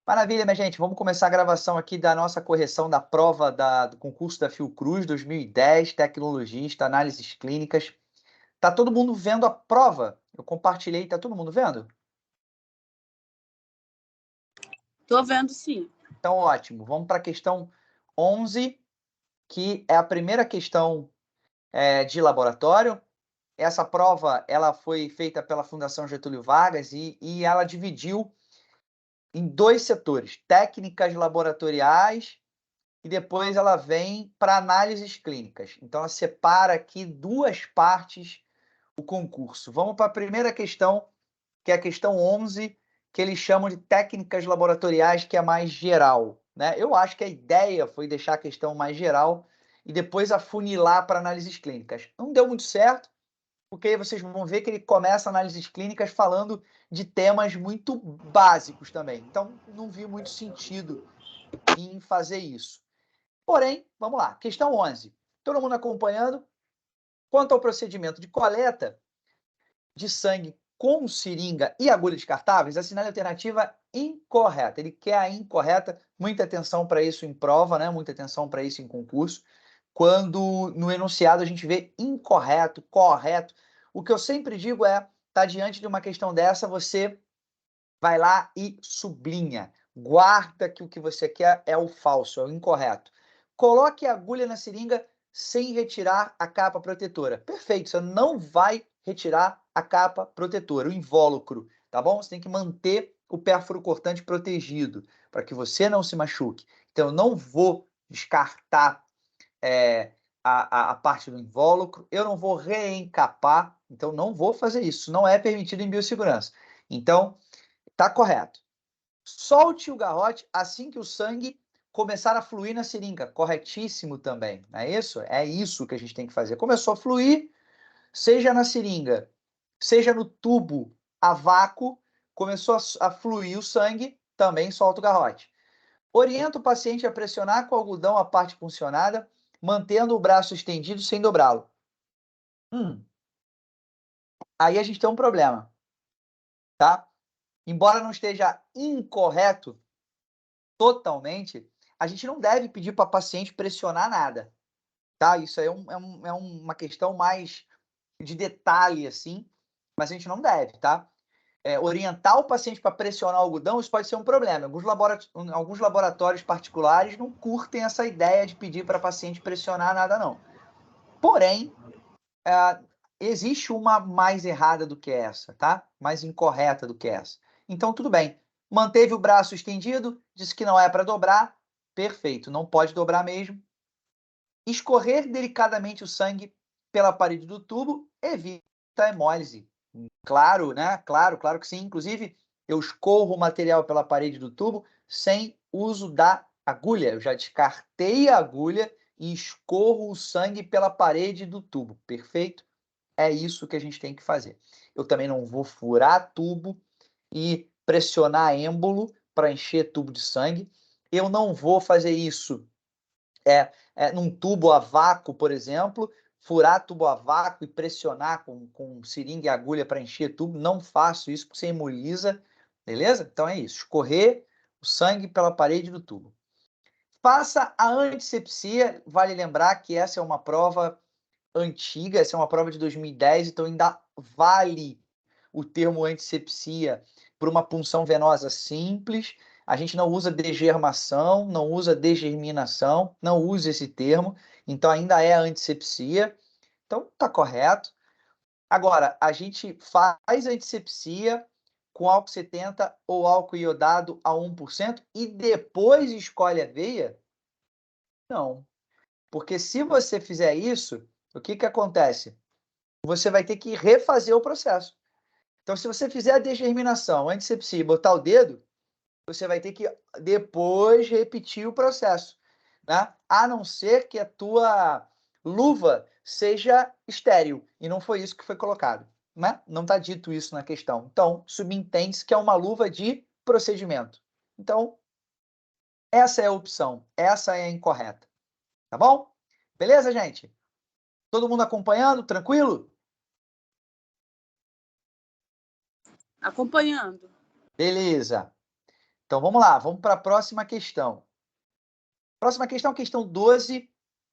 Maravilha, minha gente. Vamos começar a gravação aqui da nossa correção da prova do concurso da Fiocruz 2010, tecnologista, análises clínicas. Tá todo mundo vendo a prova? Eu compartilhei, tá todo mundo vendo? Tô vendo, sim. Então, ótimo. Vamos para a questão 11, que é a primeira questão de laboratório. Essa prova ela foi feita pela Fundação Getúlio Vargas e ela dividiu em dois setores, técnicas laboratoriais e depois ela vem para análises clínicas. Então, ela separa aqui duas partes o concurso. Vamos para a primeira questão, que é a questão 11, que eles chamam de técnicas laboratoriais, que é mais geral, né? Eu acho que a ideia foi deixar a questão mais geral e depois afunilar para análises clínicas. Não deu muito certo, porque aí vocês vão ver que ele começa análises clínicas falando de temas muito básicos também. Então, não vi muito sentido em fazer isso. Porém, vamos lá, questão 11. Todo mundo acompanhando? Quanto ao procedimento de coleta de sangue com seringa e agulha descartáveis, assinale a alternativa incorreta. Ele quer a incorreta, muita atenção para isso em prova, né? Muita atenção para isso em concurso. Quando no enunciado a gente vê incorreto, correto, o que eu sempre digo é, tá diante de uma questão dessa, você vai lá e sublinha. Guarda que o que você quer é o falso, é o incorreto. Coloque a agulha na seringa sem retirar a capa protetora. Perfeito, você não vai retirar a capa protetora, o invólucro, tá bom? Você tem que manter o pérfuro cortante protegido para que você não se machuque. Então, eu não vou descartar a parte do invólucro, eu não vou reencapar, então não vou fazer isso, não é permitido em biossegurança. Então, tá correto. Solte o garrote assim que o sangue começar a fluir na seringa. Corretíssimo também, não é isso? É isso que a gente tem que fazer. Começou a fluir, seja na seringa, seja no tubo a vácuo, começou a fluir o sangue, também solta o garrote. Orienta o paciente a pressionar com o algodão a parte puncionada, mantendo o braço estendido sem dobrá-lo. Aí a gente tem um problema, tá? Embora não esteja incorreto totalmente, a gente não deve pedir para paciente pressionar nada, tá? Isso aí é uma questão mais de detalhe, assim, mas a gente não deve, tá? Orientar o paciente para pressionar o algodão, isso pode ser um problema. Alguns laboratórios particulares não curtem essa ideia de pedir para paciente pressionar nada, não. Porém, existe uma mais errada do que essa, tá? Mais incorreta do que essa. Então, tudo bem. Manteve o braço estendido, disse que não é para dobrar, perfeito, não pode dobrar mesmo. Escorrer delicadamente o sangue pela parede do tubo evita a hemólise. Claro, né? Claro que sim. Inclusive, eu escorro o material pela parede do tubo sem uso da agulha. Eu já descartei a agulha e escorro o sangue pela parede do tubo. Perfeito? É isso que a gente tem que fazer. Eu também não vou furar tubo e pressionar êmbolo para encher tubo de sangue. Eu não vou fazer isso num tubo a vácuo, por exemplo, furar tubo a vácuo e pressionar com seringa e agulha para encher tubo. Não faço isso porque você hemoliza, beleza? Então é isso, escorrer o sangue pela parede do tubo. Faça a antisepsia, vale lembrar que essa é uma prova antiga, essa é uma prova de 2010, então ainda vale o termo antisepsia por uma punção venosa simples. A gente não usa degermação, não usa degerminação, não usa esse termo, então ainda é antisepsia. Então tá correto. Agora, a gente faz antisepsia com álcool 70 ou álcool iodado a 1% e depois escolhe a veia? Não. Porque se você fizer isso, o que que acontece? Você vai ter que refazer o processo. Então, se você fizer a degerminação, antisepsia e botar o dedo, você vai ter que depois repetir o processo, né? A não ser que a tua luva seja estéril, e não foi isso que foi colocado, né? Não está dito isso na questão. Então, subentende-se que é uma luva de procedimento. Então, essa é a opção, essa é a incorreta, tá bom? Beleza, gente? Todo mundo acompanhando? Tranquilo? Acompanhando. Beleza. Então, vamos lá. Vamos para a próxima questão. Próxima questão, questão 12.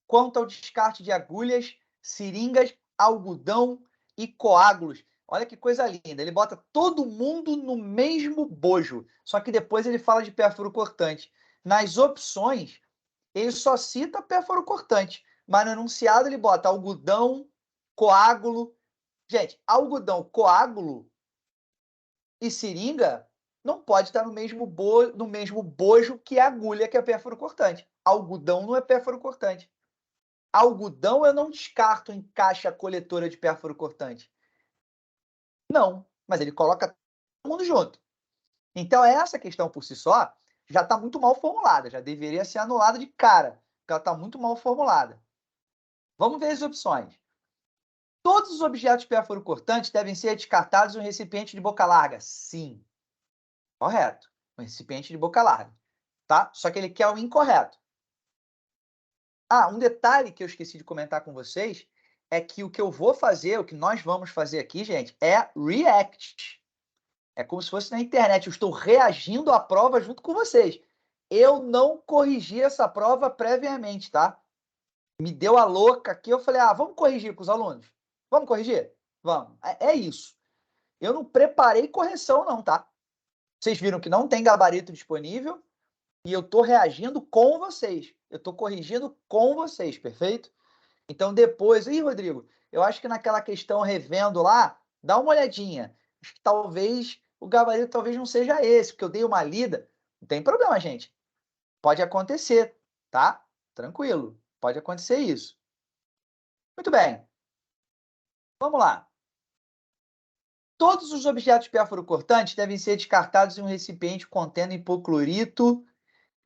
Quanto ao descarte de agulhas, seringas, algodão e coágulos. Olha que coisa linda. Ele bota todo mundo no mesmo bojo. Só que depois ele fala de pérfuro cortante. Nas opções, ele só cita pérfuro cortante. Mas no enunciado ele bota algodão, coágulo. Gente, algodão, coágulo e seringa não pode estar no mesmo bojo que a agulha, que é pérfuro cortante. Algodão não é pérfuro cortante. Algodão eu não descarto em caixa coletora de pérfuro cortante. Não, mas ele coloca todo mundo junto. Então, essa questão por si só já está muito mal formulada, já deveria ser anulada de cara, porque ela está muito mal formulada. Vamos ver as opções. Todos os objetos pérfuro cortantes devem ser descartados em um recipiente de boca larga? Sim. Correto. Um recipiente de boca larga. Tá? Só que ele quer o incorreto. Ah, um detalhe que eu esqueci de comentar com vocês é que o que eu vou fazer, o que nós vamos fazer aqui, gente, é react. É como se fosse na internet. Eu estou reagindo à prova junto com vocês. Eu não corrigi essa prova previamente, tá? Me deu a louca aqui. Eu falei, vamos corrigir com os alunos? Vamos corrigir? Vamos. É isso. Eu não preparei correção, não, tá? Vocês viram que não tem gabarito disponível e eu estou reagindo com vocês. Eu estou corrigindo com vocês, perfeito? Então, depois... Ih, Rodrigo, eu acho que naquela questão revendo lá, dá uma olhadinha. Acho que talvez o gabarito talvez não seja esse, porque eu dei uma lida. Não tem problema, gente. Pode acontecer, tá? Tranquilo. Pode acontecer isso. Muito bem. Vamos lá. Todos os objetos pérfuro cortantes devem ser descartados em um recipiente contendo hipoclorito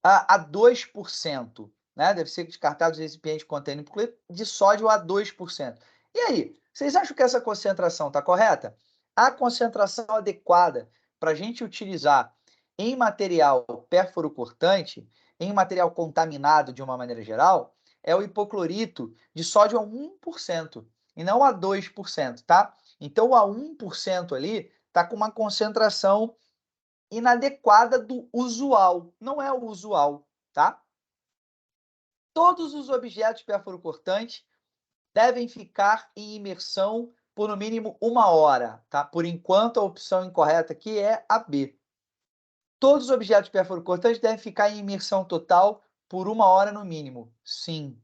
a 2%. Né? Deve ser descartados em recipiente contendo hipoclorito de sódio a 2%. E aí, vocês acham que essa concentração está correta? A concentração adequada para a gente utilizar em material pérfuro cortante, em material contaminado de uma maneira geral, é o hipoclorito de sódio a 1% e não a 2%, tá? Então, o a 1% ali está com uma concentração inadequada do usual. Não é o usual, tá? Todos os objetos pérfuro cortantes devem ficar em imersão por no mínimo 1 hora, tá? Por enquanto, a opção incorreta aqui é a B. Todos os objetos pérfuro cortantes devem ficar em imersão total por 1 hora no mínimo. Sim.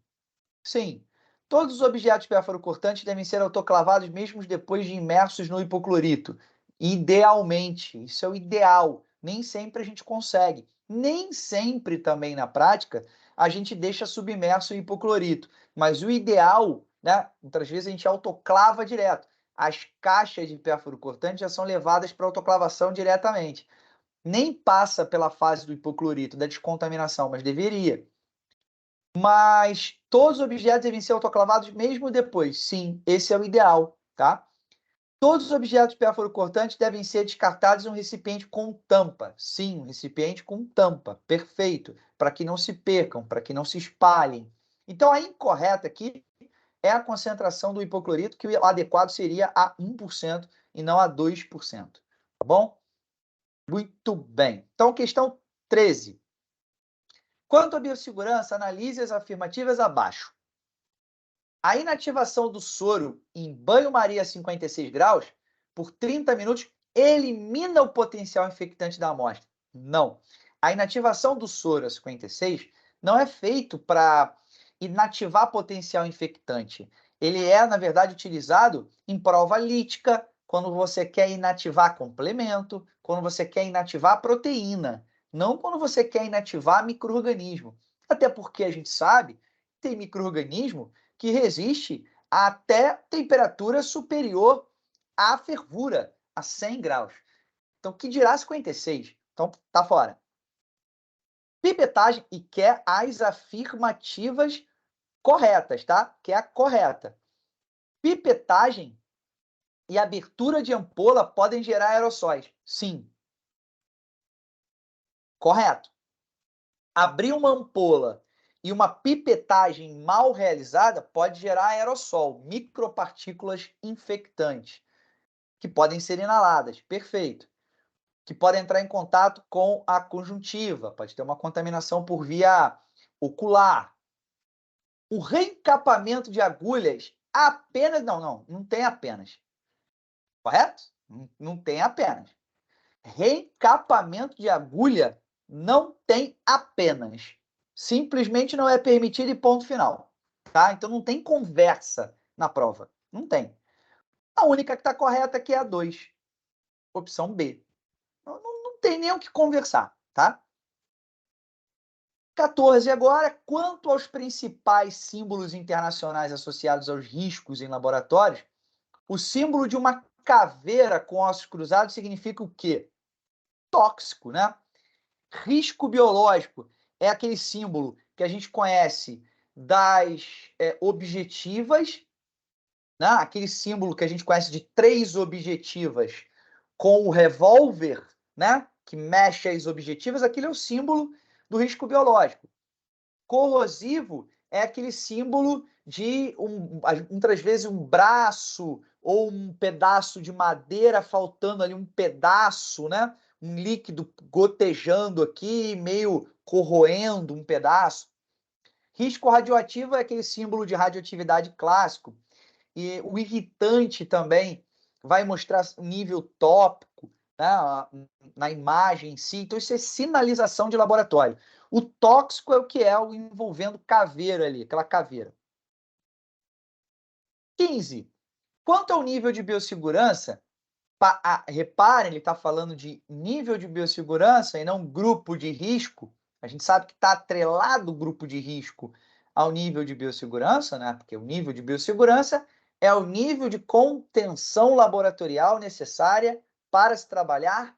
Sim. Todos os objetos pérfuro cortantes devem ser autoclavados mesmo depois de imersos no hipoclorito. Idealmente. Isso é o ideal. Nem sempre a gente consegue. Nem sempre também na prática a gente deixa submerso em hipoclorito. Mas o ideal, né? Muitas vezes a gente autoclava direto. As caixas de pérfuro cortante já são levadas para autoclavação diretamente. Nem passa pela fase do hipoclorito, da descontaminação, mas deveria. Mas todos os objetos devem ser autoclavados mesmo depois. Sim, esse é o ideal, tá? Todos os objetos pérfuro cortantes devem ser descartados em um recipiente com tampa. Sim, um recipiente com tampa. Perfeito. Para que não se percam, para que não se espalhem. Então, a incorreta aqui é a concentração do hipoclorito, que o adequado seria a 1% e não a 2%. Tá bom? Muito bem. Então, questão 13. Quanto à biossegurança, analise as afirmativas abaixo. A inativação do soro em banho-maria a 56 graus por 30 minutos elimina o potencial infectante da amostra. Não. A inativação do soro a 56 não é feito para inativar potencial infectante. Ele é, na verdade, utilizado em prova lítica, quando você quer inativar complemento, quando você quer inativar proteína, não quando você quer inativar micro-organismo. Até porque a gente sabe que tem micro-organismo que resiste a até temperatura superior à fervura, a 100 graus. Então, que dirá 56? Então, tá fora. Pipetagem, e quer as afirmativas corretas, tá? Que é a correta. Pipetagem e abertura de ampola podem gerar aerossóis. Sim. Correto. Abrir uma ampola e uma pipetagem mal realizada pode gerar aerossol, micropartículas infectantes, que podem ser inaladas. Perfeito. que podem entrar em contato com a conjuntiva, pode ter uma contaminação por via ocular. O reencapamento de agulhas apenas... Não tem apenas. Correto? Não tem apenas. Reencapamento de agulha não tem apenas. Simplesmente não é permitido e ponto final. Tá? Então não tem conversa na prova. Não tem. A única que está correta aqui é a 2. Opção B. Não tem nem o que conversar, tá? 14 agora, quanto aos principais símbolos internacionais associados aos riscos em laboratórios, o símbolo de uma caveira com ossos cruzados significa o quê? Tóxico, né? Risco biológico é aquele símbolo que a gente conhece das objetivas, né? Aquele símbolo que a gente conhece de 3 objetivas com o revólver, né? Que mexe as objetivas, aquele é o símbolo do risco biológico. Corrosivo é aquele símbolo de, muitas vezes, um braço ou um pedaço de madeira faltando ali um pedaço, né? Um líquido gotejando aqui, meio corroendo um pedaço. Risco radioativo é aquele símbolo de radioatividade clássico. E o irritante também vai mostrar nível tópico, né, na imagem em si. Então, isso é sinalização de laboratório. O tóxico é o que é o envolvendo caveira ali, aquela caveira. 15. Quanto ao nível de biossegurança, reparem, ele está falando de nível de biossegurança e não grupo de risco. A gente sabe que está atrelado o grupo de risco ao nível de biossegurança, né? Porque o nível de biossegurança é o nível de contenção laboratorial necessária para se trabalhar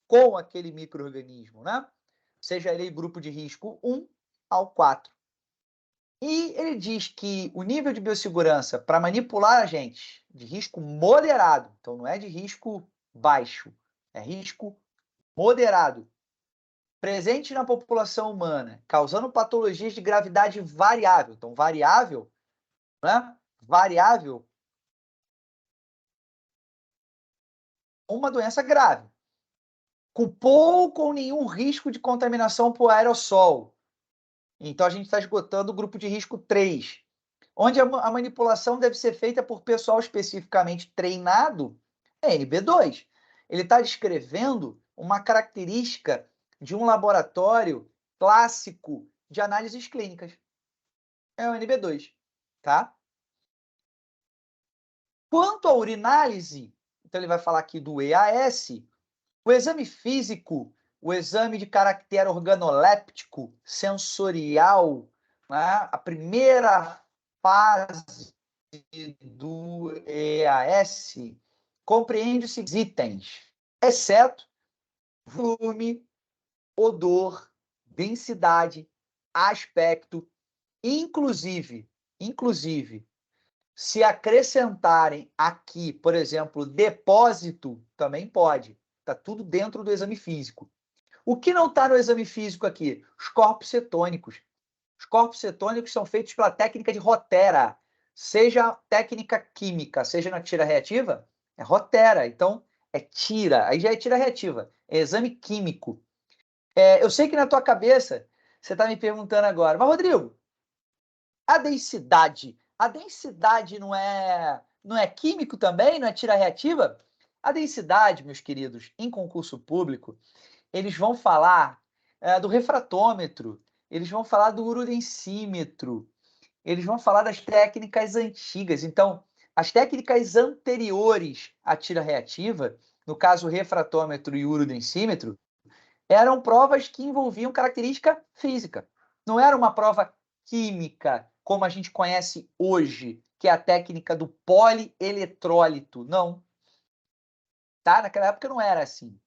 com aquele micro-organismo, né? Seja ele grupo de risco 1 ao 4. E ele diz que o nível de biossegurança para manipular agentes de risco moderado, então não é de risco baixo, é risco moderado, presente na população humana, causando patologias de gravidade variável. Então, variável, né? Variável, uma doença grave, com pouco ou nenhum risco de contaminação por aerossol. Então, a gente está esgotando o grupo de risco 3, onde a manipulação deve ser feita por pessoal especificamente treinado, é NB2. Ele está descrevendo uma característica de um laboratório clássico de análises clínicas. É o NB2, tá? Quanto à urinálise, então ele vai falar aqui do EAS, o exame físico, o exame de caráter organoléptico, sensorial, né? A primeira fase do EAS compreende os seguintes itens, exceto volume, odor, densidade, aspecto, inclusive, se acrescentarem aqui, por exemplo, depósito, também pode. Está tudo dentro do exame físico. O que não está no exame físico aqui? Os corpos cetônicos. Os corpos cetônicos são feitos pela técnica de Rotera. Seja técnica química, seja na tira reativa, é Rotera. Então, é tira. Aí já é tira reativa. É exame químico. Eu sei que na tua cabeça você está me perguntando agora, mas Rodrigo, a densidade não é químico também? Não é tira reativa? A densidade, meus queridos, em concurso público, eles vão falar do refratômetro, eles vão falar do urodensímetro, eles vão falar das técnicas antigas. Então, as técnicas anteriores à tira reativa, no caso o refratômetro e o urodensímetro, eram provas que envolviam característica física. Não era uma prova química, como a gente conhece hoje, que é a técnica do polieeletrólito. Não. Tá? Naquela época não era assim.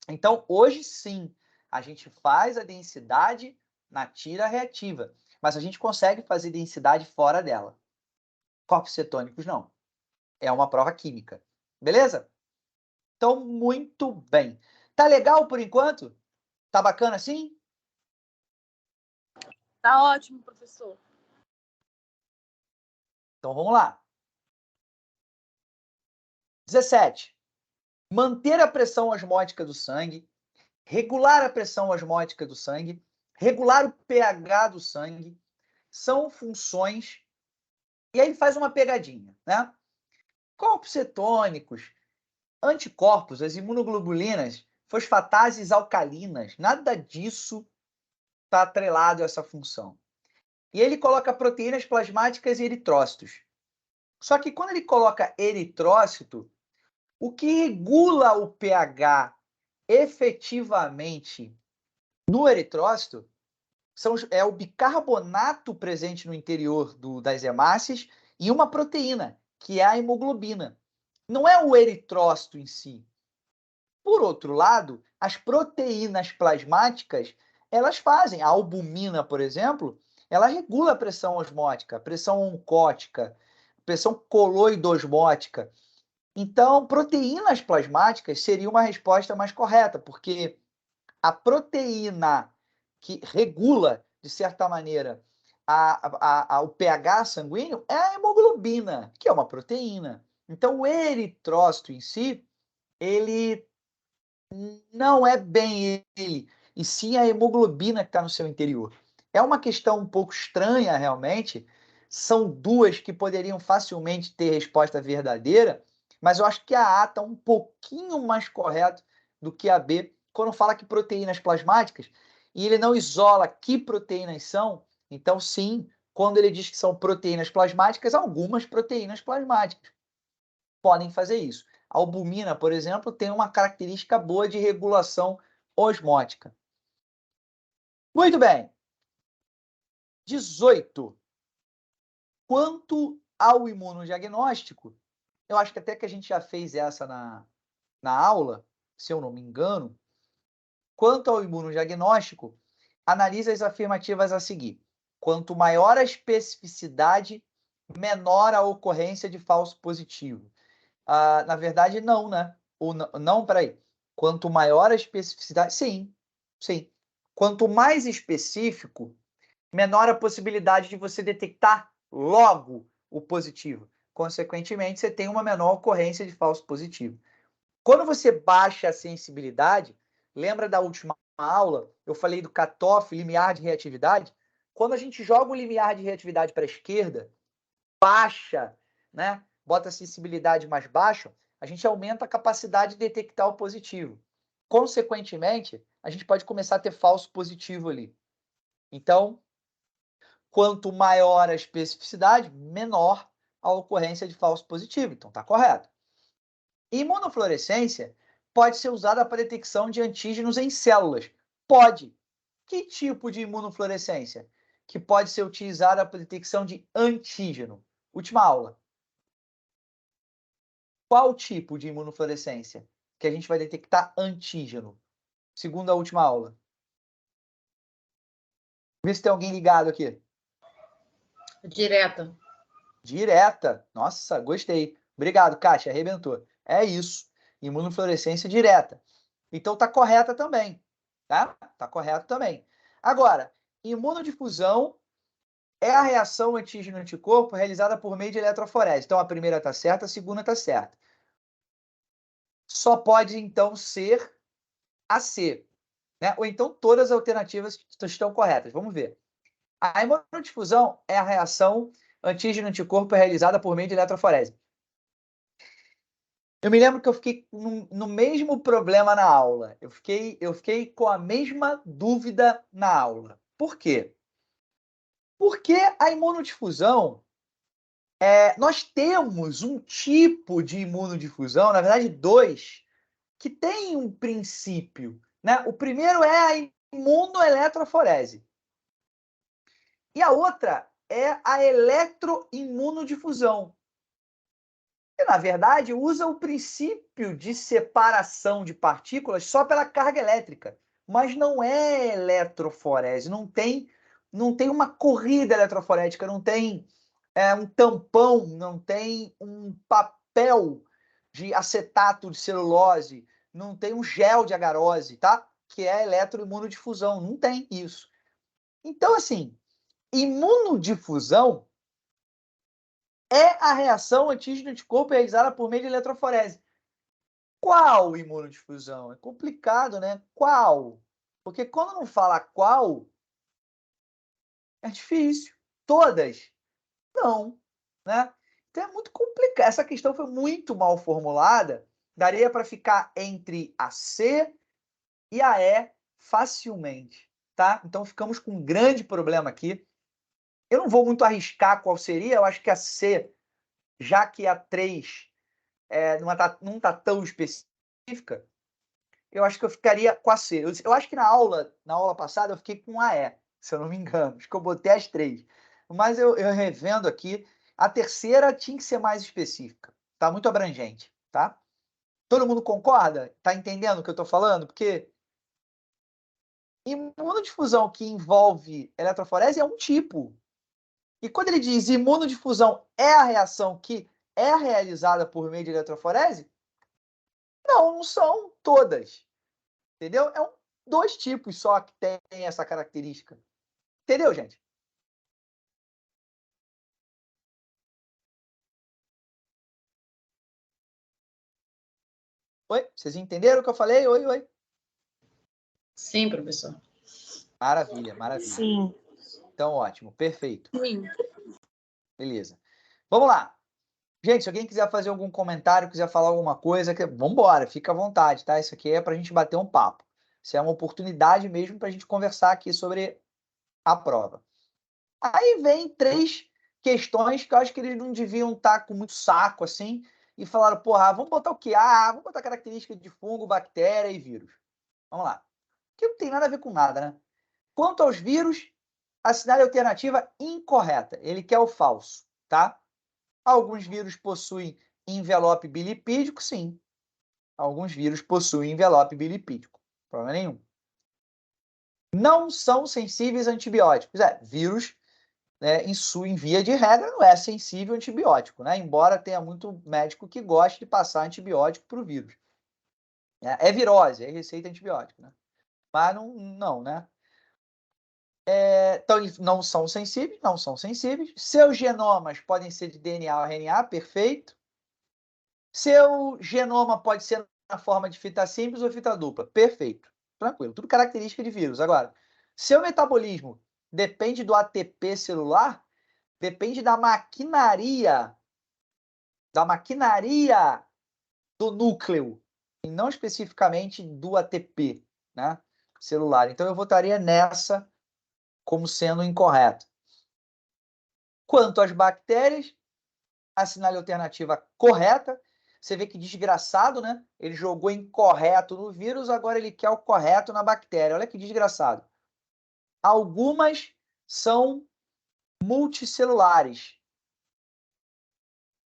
Então, hoje sim, a gente faz a densidade na tira reativa, mas a gente consegue fazer densidade fora dela. Corpos cetônicos, não. É uma prova química. Beleza? Então, muito bem. Tá legal por enquanto? Tá bacana assim? Tá ótimo, professor. Então, vamos lá. 17. manter a pressão osmótica do sangue, regular a pressão osmótica do sangue, regular o pH do sangue, são funções. E aí ele faz uma pegadinha, né? Corpos cetônicos, anticorpos, as imunoglobulinas, fosfatases alcalinas, nada disso está atrelado a essa função. E ele coloca proteínas plasmáticas e eritrócitos. Só que quando ele coloca eritrócito, o que regula o pH efetivamente no eritrócito é o bicarbonato presente no interior das hemácias e uma proteína, que é a hemoglobina. Não é o eritrócito em si. Por outro lado, as proteínas plasmáticas, elas fazem. A albumina, por exemplo, ela regula a pressão osmótica, a pressão oncótica, a pressão coloidosmótica. Então, proteínas plasmáticas seria uma resposta mais correta, porque a proteína que regula, de certa maneira, o pH sanguíneo é a hemoglobina, que é uma proteína. Então, o eritrócito em si, ele não é bem ele, e sim a hemoglobina que está no seu interior. É uma questão um pouco estranha, realmente. São duas que poderiam facilmente ter resposta verdadeira, mas eu acho que a A está um pouquinho mais correto do que a B, quando fala que proteínas plasmáticas, e ele não isola que proteínas são. Então, sim, quando ele diz que são proteínas plasmáticas, algumas proteínas plasmáticas podem fazer isso. A albumina, por exemplo, tem uma característica boa de regulação osmótica. Muito bem. 18. Quanto ao imunodiagnóstico, eu acho que até que a gente já fez essa na aula, se eu não me engano. Quanto ao imunodiagnóstico, analise as afirmativas a seguir. Quanto maior a especificidade, menor a ocorrência de falso positivo. Na verdade, não, né? Não, peraí. Quanto maior a especificidade, sim, sim. Quanto mais específico, menor a possibilidade de você detectar logo o positivo. Consequentemente, você tem uma menor ocorrência de falso positivo. Quando você baixa a sensibilidade, lembra da última aula? Eu falei do cutoff, limiar de reatividade. Quando a gente joga o limiar de reatividade para a esquerda, baixa, né? Bota a sensibilidade mais baixa, a gente aumenta a capacidade de detectar o positivo. Consequentemente, a gente pode começar a ter falso positivo ali. Então, quanto maior a especificidade, menor a ocorrência de falso positivo. Então, está correto. Imunofluorescência pode ser usada para detecção de antígenos em células. Pode. Que tipo de imunofluorescência? Que pode ser utilizada para detecção de antígeno. Última aula. Qual tipo de imunofluorescência que a gente vai detectar antígeno? Segunda a última aula. Vê se tem alguém ligado aqui. Direta. Direta. Nossa, gostei. Obrigado, Kátia, arrebentou. É isso. Imunofluorescência direta. Então tá correta também, tá? Tá correto também. Agora, imunodifusão é a reação antígeno-anticorpo realizada por meio de eletroforese. Então a primeira tá certa, a segunda tá certa. Só pode então ser a C, né? Ou então todas as alternativas estão corretas. Vamos ver. A imunodifusão é a reação antígeno-anticorpo realizada por meio de eletroforese. Eu me lembro que eu fiquei no mesmo problema na aula. Eu fiquei com a mesma dúvida na aula. Por quê? Porque a imunodifusão, nós temos um tipo de imunodifusão, na verdade dois, que tem um princípio, né? O primeiro é a imunoeletroforese. E a outra é a eletroimunodifusão. E, na verdade, usa o princípio de separação de partículas só pela carga elétrica, mas não é eletroforese, não tem uma corrida eletroforética, não tem um tampão, não tem um papel de acetato de celulose, não tem um gel de agarose, tá? Que é eletroimunodifusão, não tem isso. Então, assim, imunodifusão é a reação antígeno-anticorpo realizada por meio de eletroforese. qual imunodifusão? É complicado, né? Qual? Porque quando não fala qual, é difícil. Todas? Não, né? Então é muito complicado. Essa questão foi muito mal formulada. Daria para ficar entre a C e a E facilmente, tá? Então ficamos com um grande problema aqui. Eu não vou muito arriscar qual seria, eu acho que a C, já que a 3 não tá tão específica, eu acho que eu ficaria com a C. Eu acho que na aula passada eu fiquei com a E, se eu não me engano. Acho que eu botei as 3. Mas eu revendo aqui, a terceira tinha que ser mais específica. Tá muito abrangente, tá? Todo mundo concorda? Tá entendendo o que eu tô falando? Porque imunodifusão que envolve eletroforese é um tipo. E quando ele diz imunodifusão é a reação que é realizada por meio de eletroforese, não são todas. Entendeu? Dois tipos só que tem essa característica. Entendeu, gente? Oi? Vocês entenderam o que eu falei? Oi, oi. Sim, professor. Maravilha, maravilha. Sim. Então, ótimo, perfeito. Sim. Beleza. Vamos lá. Gente, se alguém quiser fazer algum comentário, quiser falar alguma coisa, vamos embora, fica à vontade, tá? Isso aqui é para a gente bater um papo. Isso é uma oportunidade mesmo para a gente conversar aqui sobre a prova. Aí vem 3 questões que eu acho que eles não deviam estar com muito saco assim e falaram, porra, vamos botar o quê? Vamos botar característica de fungo, bactéria e vírus. Vamos lá. Que não tem nada a ver com nada, né? Quanto aos vírus, assinale a alternativa incorreta. Ele quer o falso, tá? Alguns vírus possuem envelope bilipídico, sim. Alguns vírus possuem envelope bilipídico. Problema nenhum. Não são sensíveis a antibióticos. Vírus, né, em via de regra, não é sensível a antibiótico, né? Embora tenha muito médico que goste de passar antibiótico para o vírus. É virose, é receita antibiótico, né? Mas não, né? Então, não são sensíveis, não são sensíveis. Seus genomas podem ser de DNA ou RNA, perfeito. Seu genoma pode ser na forma de fita simples ou fita dupla, perfeito. Tranquilo, tudo característica de vírus. Agora, seu metabolismo depende do ATP celular, depende da maquinaria do núcleo, e não especificamente do ATP, né, celular. Então eu votaria nessa como sendo incorreto. Quanto às bactérias, assinale a alternativa correta. Você vê que desgraçado, né? Ele jogou incorreto no vírus, agora ele quer o correto na bactéria. Olha que desgraçado. Algumas são multicelulares.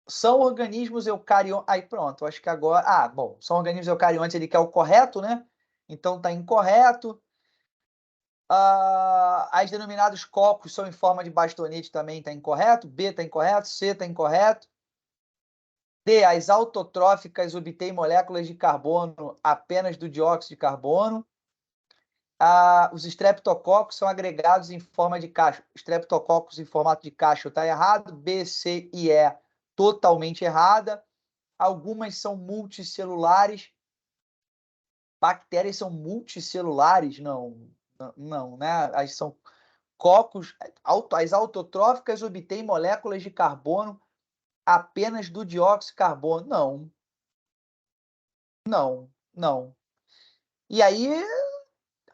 São organismos eucariontes. Aí pronto, acho que agora. Bom, são organismos eucariontes, ele quer o correto, né? Então tá incorreto. As denominadas cocos são em forma de bastonete, também está incorreto. B está incorreto, C está incorreto. D, as autotróficas obtêm moléculas de carbono apenas do dióxido de carbono. Os estreptococos são agregados em forma de cacho. Estreptococos em formato de cacho está errado. B, C e E totalmente errada. Algumas são multicelulares. Bactérias são multicelulares? Não, né? As são cocos. As autotróficas obtêm moléculas de carbono apenas do dióxido de carbono? Não. E aí,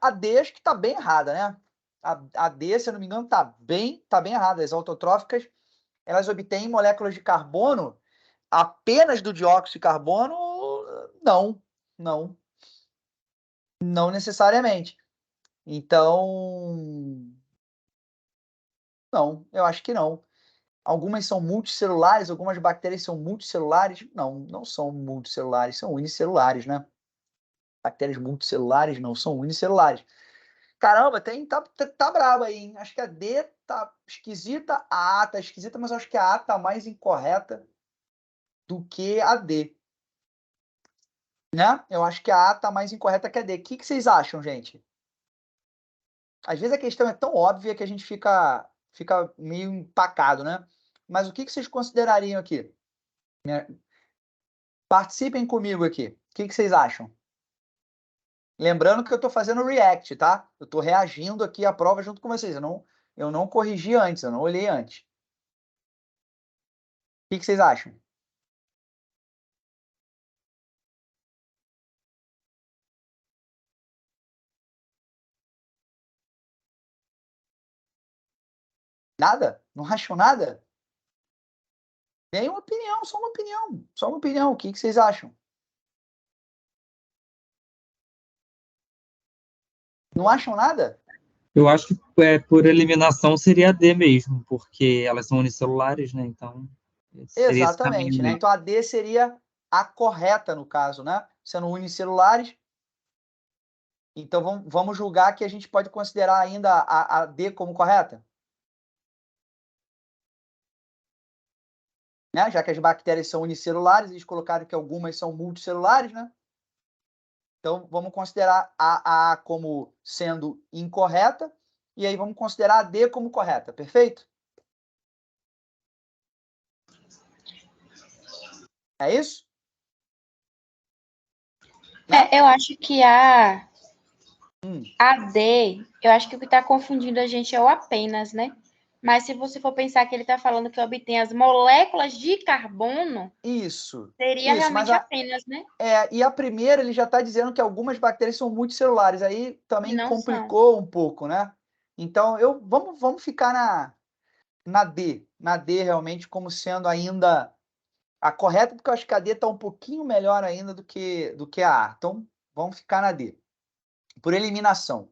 a D acho que está bem errada, né? A D, se eu não me engano, está bem errada. As autotróficas, elas obtêm moléculas de carbono apenas do dióxido de carbono? Não. Não necessariamente. Então, não, eu acho que não. Algumas são multicelulares, algumas bactérias são multicelulares. Não são multicelulares, são unicelulares, né? Bactérias multicelulares não são unicelulares. Caramba, tá brabo aí, hein? Acho que a D tá esquisita, a A tá esquisita, mas acho que a A tá mais incorreta do que a D. Né? Eu acho que a A tá mais incorreta que a D. O que vocês acham, gente? Às vezes a questão é tão óbvia que a gente fica meio empacado, né? Mas o que vocês considerariam aqui? Participem comigo aqui. que vocês acham? Lembrando que eu estou fazendo react, tá? Eu estou reagindo aqui à prova junto com vocês. Eu não corrigi antes, eu não olhei antes. O que vocês acham? Nada? Não acham nada? Tem uma opinião, só uma opinião. Só uma opinião. O que vocês acham? Não acham nada? Eu acho que por eliminação seria a D mesmo, porque elas são unicelulares, né? Então, seria esse caminho Exatamente, né? mesmo. Então a D seria a correta no caso, né? Sendo unicelulares. Então vamos julgar que a gente pode considerar ainda a D como correta? Né? Já que as bactérias são unicelulares, eles colocaram que algumas são multicelulares, né? Então vamos considerar a como sendo incorreta e aí vamos considerar a D como correta, perfeito? É isso? Eu acho que a D, eu acho que o que está confundindo a gente é o apenas, né? Mas se você for pensar que ele está falando que obtém as moléculas de carbono, Isso. seria Isso, realmente mas apenas, né? e a primeira ele já está dizendo que algumas bactérias são multicelulares, aí também E não complicou um pouco, né? Então vamos ficar na D realmente como sendo ainda a correta, porque eu acho que a D está um pouquinho melhor ainda do que a A. Então vamos ficar na D, por eliminação.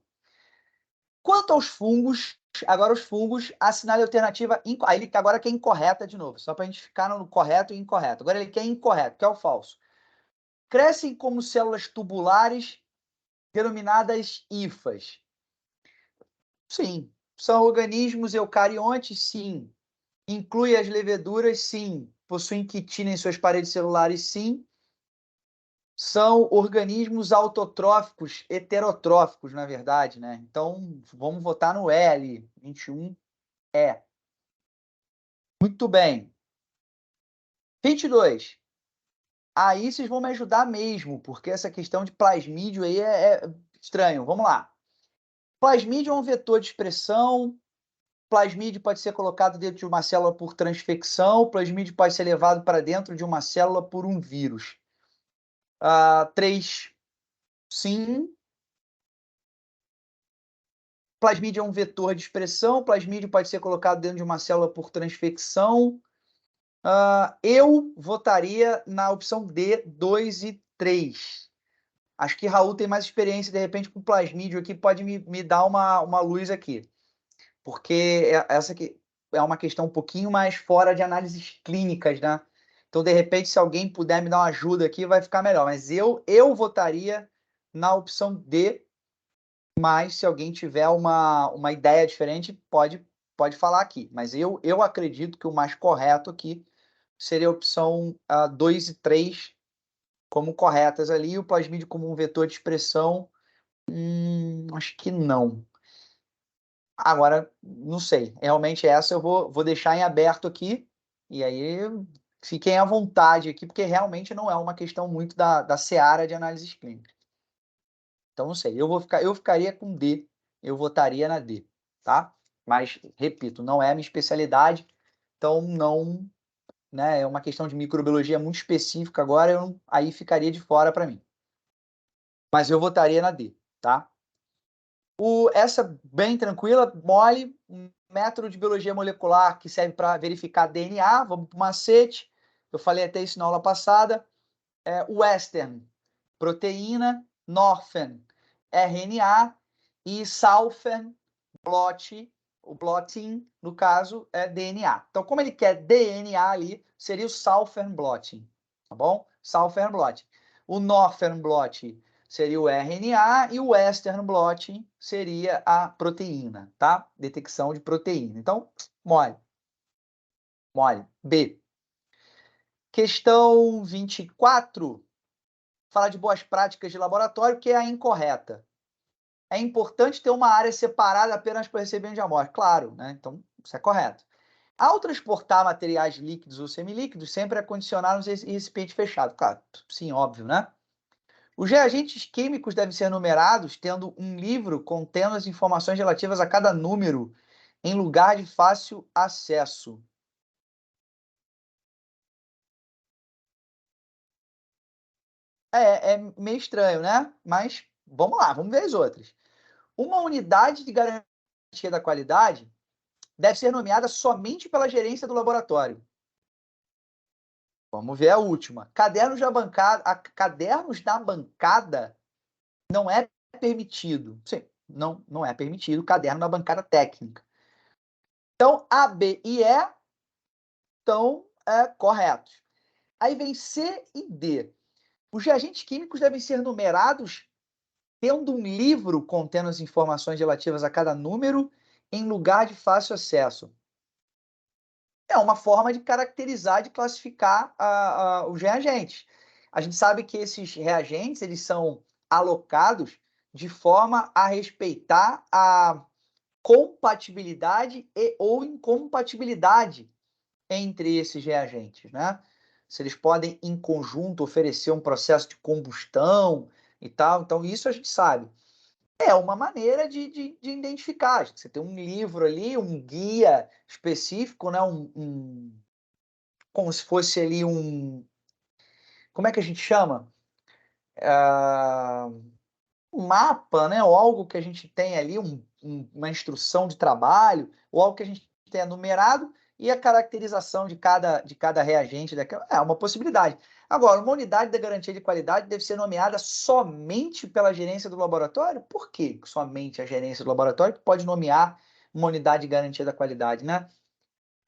Quanto aos fungos, agora os fungos, assinale a alternativa. Aí ele agora quer incorreta de novo, só para a gente ficar no correto e incorreto. Agora ele quer incorreto, que é o falso. Crescem como células tubulares, denominadas hifas. Sim. São organismos eucariontes? Sim. Inclui as leveduras? Sim. Possuem quitina em suas paredes celulares? Sim. São organismos autotróficos, heterotróficos, na verdade, né? Então, vamos votar no E ali, 21. Muito bem. 22. Aí vocês vão me ajudar mesmo, porque essa questão de plasmídio aí é estranho. Vamos lá. Plasmídio é um vetor de expressão. Plasmídio pode ser colocado dentro de uma célula por transfecção. Plasmídio pode ser levado para dentro de uma célula por um vírus. 3. Sim. Plasmídio é um vetor de expressão. Plasmídio pode ser colocado dentro de uma célula por transfecção. Eu votaria na opção D, 2 e 3. Acho que Raul tem mais experiência, de repente, com plasmídio aqui, pode me dar uma luz aqui. Porque essa aqui é uma questão um pouquinho mais fora de análises clínicas, né? Então, de repente, se alguém puder me dar uma ajuda aqui, vai ficar melhor. Mas eu votaria na opção D, mas se alguém tiver uma ideia diferente, pode falar aqui. Mas eu acredito que o mais correto aqui seria a opção 2 e 3 como corretas ali, e o plasmídio como um vetor de expressão, acho que não. Agora, não sei. Realmente essa eu vou deixar em aberto aqui, e aí fiquem à vontade aqui, porque realmente não é uma questão muito da seara de análises clínicas. Então, não sei. Eu ficaria com D, eu votaria na D, tá? Mas, repito, não é a minha especialidade, então não, né? É uma questão de microbiologia muito específica agora, aí ficaria de fora para mim. Mas eu votaria na D, tá? Essa bem tranquila, mole, um método de biologia molecular que serve para verificar DNA. Vamos para o macete. Eu falei até isso na aula passada. Western, proteína. Northern, RNA. E Southern, blot, o blotting, no caso, é DNA. Então, como ele quer DNA ali, seria o Southern blotting, tá bom? Southern blotting. O Northern blotting seria o RNA e o Western blotting seria a proteína, tá? Detecção de proteína. Então, mole. Mole. B. Questão 24. Fala de boas práticas de laboratório, que é a incorreta. É importante ter uma área separada apenas para recebimento de amostra. Claro, né? Então, isso é correto. Ao transportar materiais líquidos ou semilíquidos, sempre é condicionar em recipiente fechado. Claro, sim, óbvio, né? Os reagentes químicos devem ser numerados tendo um livro contendo as informações relativas a cada número em lugar de fácil acesso. É meio estranho, né? Mas vamos lá, vamos ver as outras. Uma unidade de garantia da qualidade deve ser nomeada somente pela gerência do laboratório. Vamos ver a última. Cadernos na bancada não é permitido. Sim, não é permitido caderno na bancada técnica. Então, A, B e E estão corretos. Aí vem C e D. Os reagentes químicos devem ser numerados tendo um livro contendo as informações relativas a cada número em lugar de fácil acesso. É uma forma de caracterizar, de classificar os reagentes. A gente sabe que esses reagentes eles são alocados de forma a respeitar a compatibilidade e ou incompatibilidade entre esses reagentes, né? Se eles podem, em conjunto, oferecer um processo de combustão e tal. Então, isso a gente sabe. É uma maneira de identificar. Você tem um livro ali, um guia específico, né? Como se fosse ali um... Como é que a gente chama? Um mapa, né? Ou algo que a gente tem ali, uma instrução de trabalho, ou algo que a gente tenha numerado e a caracterização de cada reagente daquela. É uma possibilidade. Agora, uma unidade da garantia de qualidade deve ser nomeada somente pela gerência do laboratório? Por que somente a gerência do laboratório que pode nomear uma unidade de garantia da qualidade, né?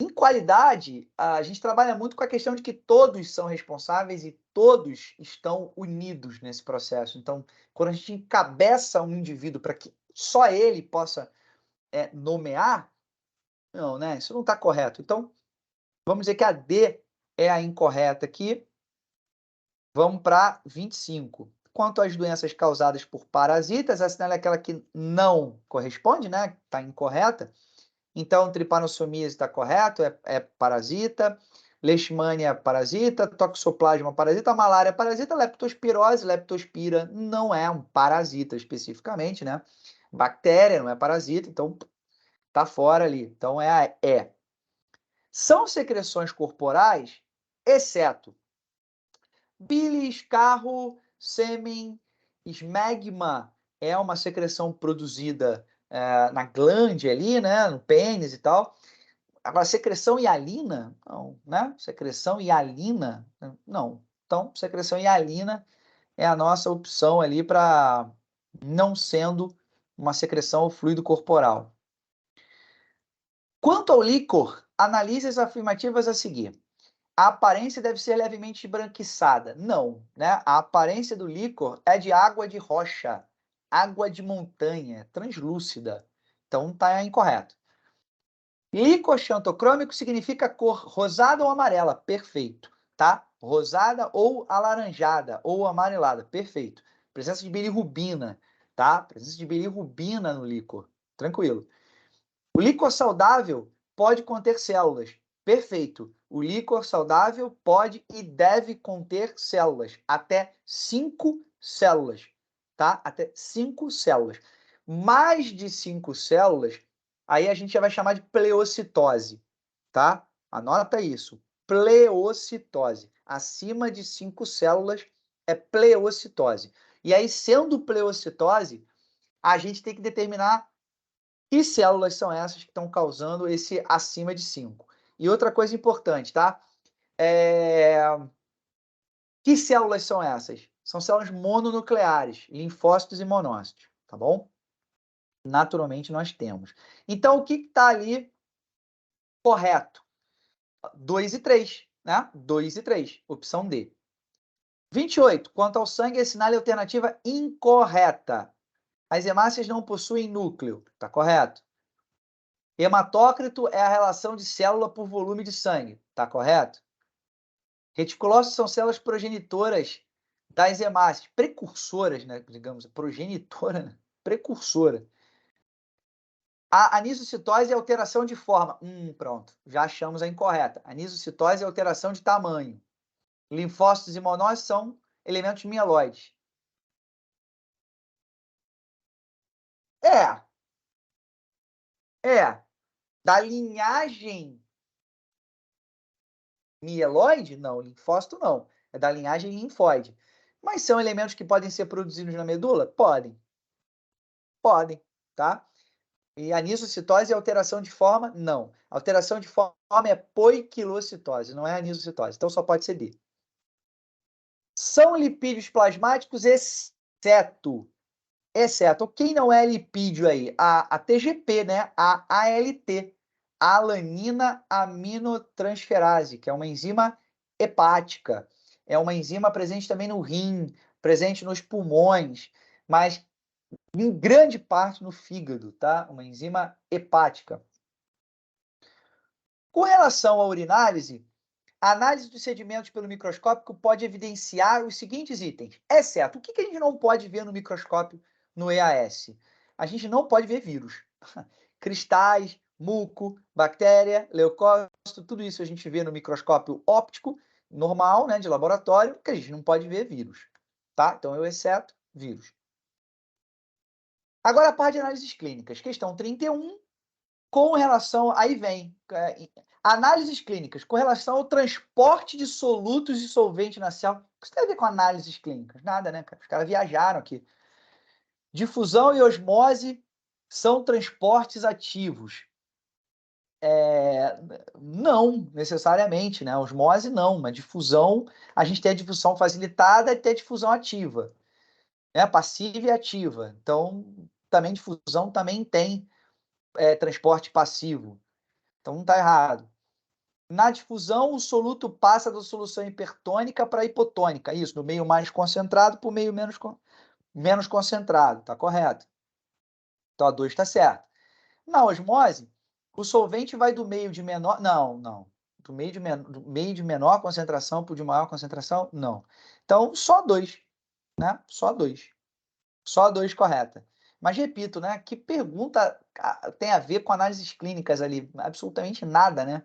Em qualidade, a gente trabalha muito com a questão de que todos são responsáveis e todos estão unidos nesse processo. Então, quando a gente encabeça um indivíduo para que só ele possa nomear, não, né? Isso não está correto. Então, vamos dizer que a D é a incorreta aqui. Vamos para 25. Quanto às doenças causadas por parasitas, a sinal é aquela que não corresponde, né? Está incorreta. Então, tripanossomíase está correto, é parasita. Leishmania, parasita. Toxoplasma, parasita. Malária, parasita. Leptospirose, leptospira não é um parasita especificamente, né? Bactéria não é parasita, então tá fora ali. Então é a E. São secreções corporais, exceto bilis, carro, sêmen, esmegma é uma secreção produzida na glande ali, né? No pênis e tal. Agora, secreção hialina? Não, né? Secreção hialina? Não. Então, secreção hialina é a nossa opção ali para não sendo uma secreção ou fluido corporal. Quanto ao líquor, analise as afirmativas a seguir. A aparência deve ser levemente esbranquiçada. Não, né? A aparência do líquor é de água de rocha, água de montanha, translúcida. Então, está incorreto. Líquor xantocrômico significa cor rosada ou amarela. Perfeito, tá? Rosada ou alaranjada ou amarelada. Perfeito. Presença de bilirrubina, tá? Presença de bilirrubina no líquor. Tranquilo. O líquor saudável pode conter células. Perfeito. O líquor saudável pode e deve conter células. Até 5 células, tá? Até 5 células. Mais de 5 células, aí a gente já vai chamar de pleocitose, tá? Anota isso. Pleocitose. Acima de 5 células é pleocitose. E aí, sendo pleocitose, a gente tem que determinar que células são essas que estão causando esse acima de 5. E outra coisa importante, tá? Que células são essas? São células mononucleares, linfócitos e monócitos, tá bom? Naturalmente nós temos. Então, o que está ali correto? 2 e 3, né? 2 e 3, opção D. 28. Quanto ao sangue, assinale a alternativa incorreta. As hemácias não possuem núcleo, tá correto? Hematócrito é a relação de célula por volume de sangue, tá correto? Reticulócitos são células progenitoras das hemácias, precursoras, né? Digamos, progenitora, né? Precursora. A anisocitose é alteração de forma. Pronto, já achamos a incorreta. Anisocitose é alteração de tamanho. Linfócitos e monócitos são elementos mieloides. Da linhagem mieloide? Não, linfócito não. É da linhagem linfóide. Mas são elementos que podem ser produzidos na medula? Podem. Podem, tá? E anisocitose é alteração de forma? Não. Alteração de forma é poiquilocitose, não é anisocitose. Então só pode ser B. São lipídios plasmáticos, exceto. Quem não é lipídio aí? A TGP, né? A ALT. Alanina aminotransferase, que é uma enzima hepática. É uma enzima presente também no rim, presente nos pulmões, mas em grande parte no fígado, tá? Uma enzima hepática. Com relação à urinálise, a análise dos sedimentos pelo microscópio pode evidenciar os seguintes itens, exceto, o que a gente não pode ver no microscópio no EAS? A gente não pode ver vírus. Cristais, muco, bactéria, leucócito, tudo isso a gente vê no microscópio óptico, normal, né, de laboratório, que a gente não pode ver vírus, tá? Então, eu exceto vírus. Agora, a parte de análises clínicas. Questão 31, com relação... Aí vem... análises clínicas, com relação ao transporte de solutos e solvente na célula. O que isso tem a ver com análises clínicas? Nada, né, cara? Os caras viajaram aqui. Difusão e osmose são transportes ativos. Não, necessariamente, né? Osmose não, mas difusão, a gente tem a difusão facilitada e tem a difusão ativa. Né? Passiva e ativa. Então, também difusão também tem transporte passivo. Então, não está errado. Na difusão, o soluto passa da solução hipertônica para a hipotônica. Isso, do meio mais concentrado para o meio menos concentrado. Está correto. Então, a 2 está certo. Na osmose, o solvente vai do meio de menor... Não. Do meio de menor concentração para o de maior concentração? Não. Então, só 2. Né? Só 2. Só 2 correta. Mas repito, né? Que pergunta tem a ver com análises clínicas ali? Absolutamente nada, né?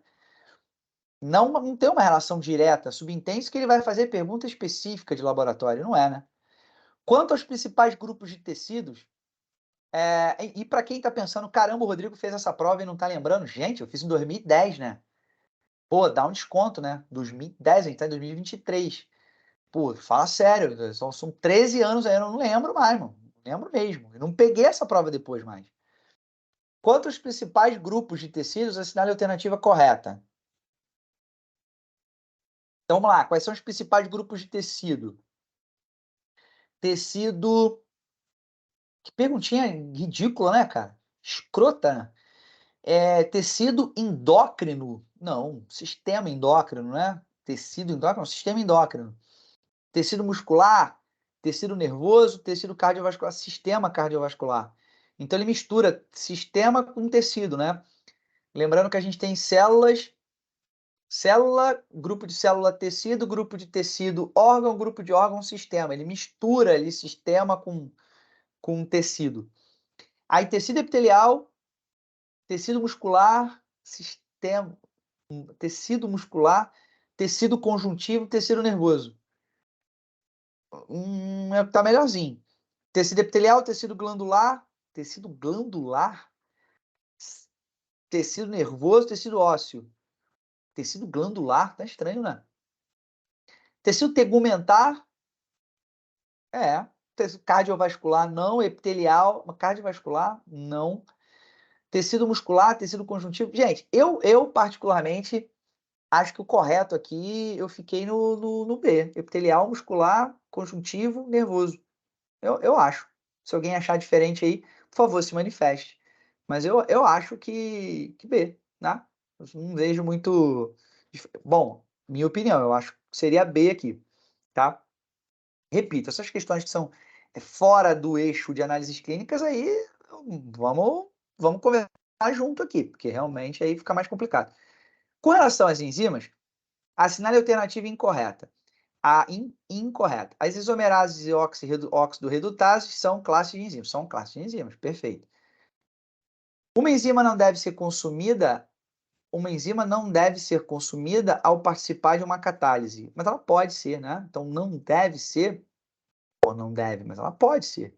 Não tem uma relação direta. Subentende-se que ele vai fazer pergunta específica de laboratório, não é, né? Quanto aos principais grupos de tecidos, e para quem está pensando, caramba, o Rodrigo fez essa prova e não está lembrando, gente, eu fiz em 2010, né? Pô, dá um desconto, né? 2010, a gente está em 2023. Pô, fala sério, são 13 anos aí, eu não lembro mais, mano. Não lembro mesmo. Eu não peguei essa prova depois mais. Quanto aos principais grupos de tecidos, assinale a alternativa correta. Então, vamos lá. Quais são os principais grupos de tecido? Tecido... Que perguntinha ridícula, né, cara? Escrota, né? Tecido endócrino. Não, sistema endócrino, né? Tecido endócrino, sistema endócrino. Tecido muscular, tecido nervoso, tecido cardiovascular, sistema cardiovascular. Então, ele mistura sistema com tecido, né? Lembrando que a gente tem células, grupo de célula, tecido, grupo de tecido, órgão, grupo de órgão, sistema. Ele mistura ali sistema com tecido. Aí, tecido epitelial, tecido muscular, sistema, tecido muscular, tecido conjuntivo, tecido nervoso. Tá melhorzinho. Tecido epitelial, tecido glandular, tecido nervoso, tecido ósseo. Tecido glandular, tá estranho, né? Tecido tegumentar, tecido cardiovascular, não. Epitelial, cardiovascular, não. Tecido muscular, tecido conjuntivo. Gente, eu particularmente acho que o correto aqui, eu fiquei no B. Epitelial, muscular, conjuntivo, nervoso. Eu acho. Se alguém achar diferente aí, por favor, se manifeste. Mas eu acho que B, né? Eu não vejo muito... Bom, minha opinião, eu acho que seria B aqui, tá? Repito, essas questões que são fora do eixo de análises clínicas, aí vamos conversar junto aqui, porque realmente aí fica mais complicado. Com relação às enzimas, assinale a alternativa incorreta. Incorreta. As isomerases e óxido-redutases são classes de enzimas. São classes de enzimas, perfeito. Uma enzima não deve ser consumida ao participar de uma catálise. Mas ela pode ser, né? Então, não deve ser, ou não deve, mas ela pode ser.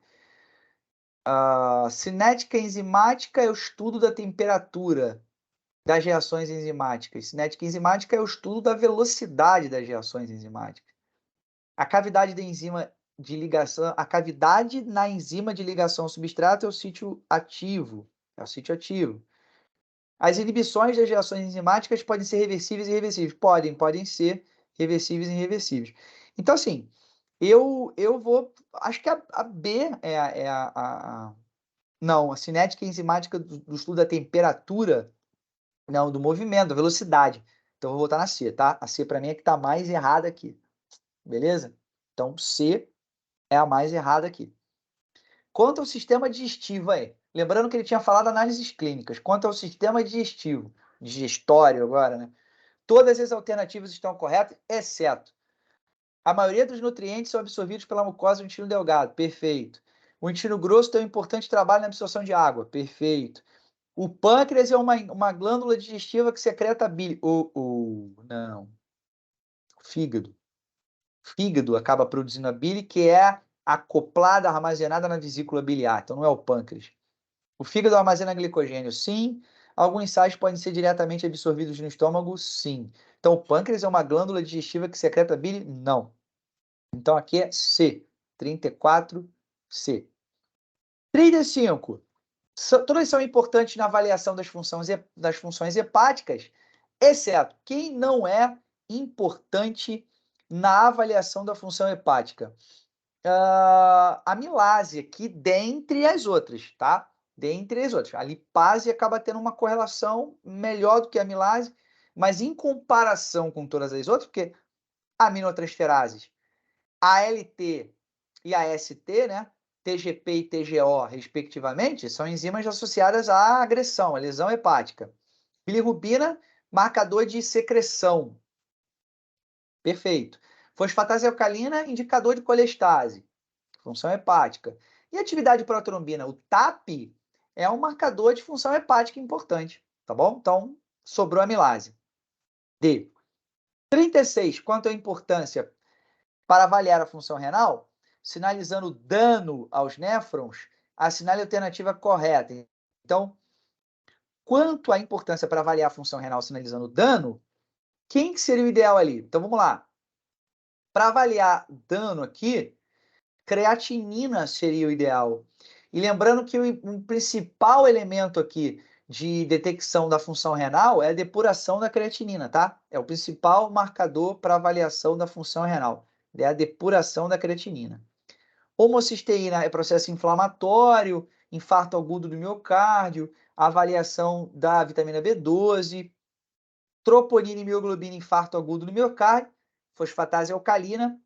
A cinética enzimática é o estudo da temperatura das reações enzimáticas. Cinética enzimática é o estudo da velocidade das reações enzimáticas. A cavidade da enzima de ligação, a cavidade na enzima de ligação ao substrato é o sítio ativo. É o sítio ativo. As inibições das reações enzimáticas podem ser reversíveis e irreversíveis. Podem ser reversíveis e irreversíveis. Então, assim, eu vou... Acho que a B não, a cinética enzimática do estudo da temperatura, não, do movimento, da velocidade. Então, eu vou botar na C, tá? A C, para mim, é que está mais errada aqui. Beleza? Então, C é a mais errada aqui. Quanto ao sistema digestivo aí, lembrando que ele tinha falado análises clínicas, quanto ao sistema digestivo, digestório agora, né? Todas as alternativas estão corretas, exceto a maioria dos nutrientes são absorvidos pela mucosa do intestino delgado, perfeito. O intestino grosso tem um importante trabalho na absorção de água, perfeito. O pâncreas é uma glândula digestiva que secreta bile. Não. O fígado. O fígado acaba produzindo a bile, que é acoplada, armazenada na vesícula biliar. Então, não é o pâncreas. O fígado armazena glicogênio, sim. Alguns sais podem ser diretamente absorvidos no estômago, sim. Então, o pâncreas é uma glândula digestiva que secreta bile? Não. Então, aqui é C. 34C. 35. Todas são importantes na avaliação das funções hepáticas, exceto quem não é importante na avaliação da função hepática. A amilase aqui, dentre as outras, tá? Dentre as outras. A lipase acaba tendo uma correlação melhor do que a amilase, mas em comparação com todas as outras, porque aminotransferases, a ALT e a ST, né? TGP e TGO, respectivamente, são enzimas associadas à agressão, à lesão hepática. Bilirrubina, marcador de secreção. Perfeito. Fosfatase alcalina, indicador de colestase, função hepática. E atividade protrombina, o TAP, é um marcador de função hepática importante, tá bom? Então, sobrou a amilase. D. 36. Quanto à importância para avaliar a função renal, sinalizando dano aos néfrons, assinale a alternativa correta. Então, quanto à importância para avaliar a função renal sinalizando dano, quem que seria o ideal ali? Então, vamos lá. Para avaliar dano aqui, creatinina seria o ideal. E lembrando que o principal elemento aqui de detecção da função renal é a depuração da creatinina, tá? É o principal marcador para avaliação da função renal. É a depuração da creatinina. Homocisteína é processo inflamatório, infarto agudo do miocárdio, avaliação da vitamina B12, troponina e mioglobina, infarto agudo do miocárdio, fosfatase alcalina,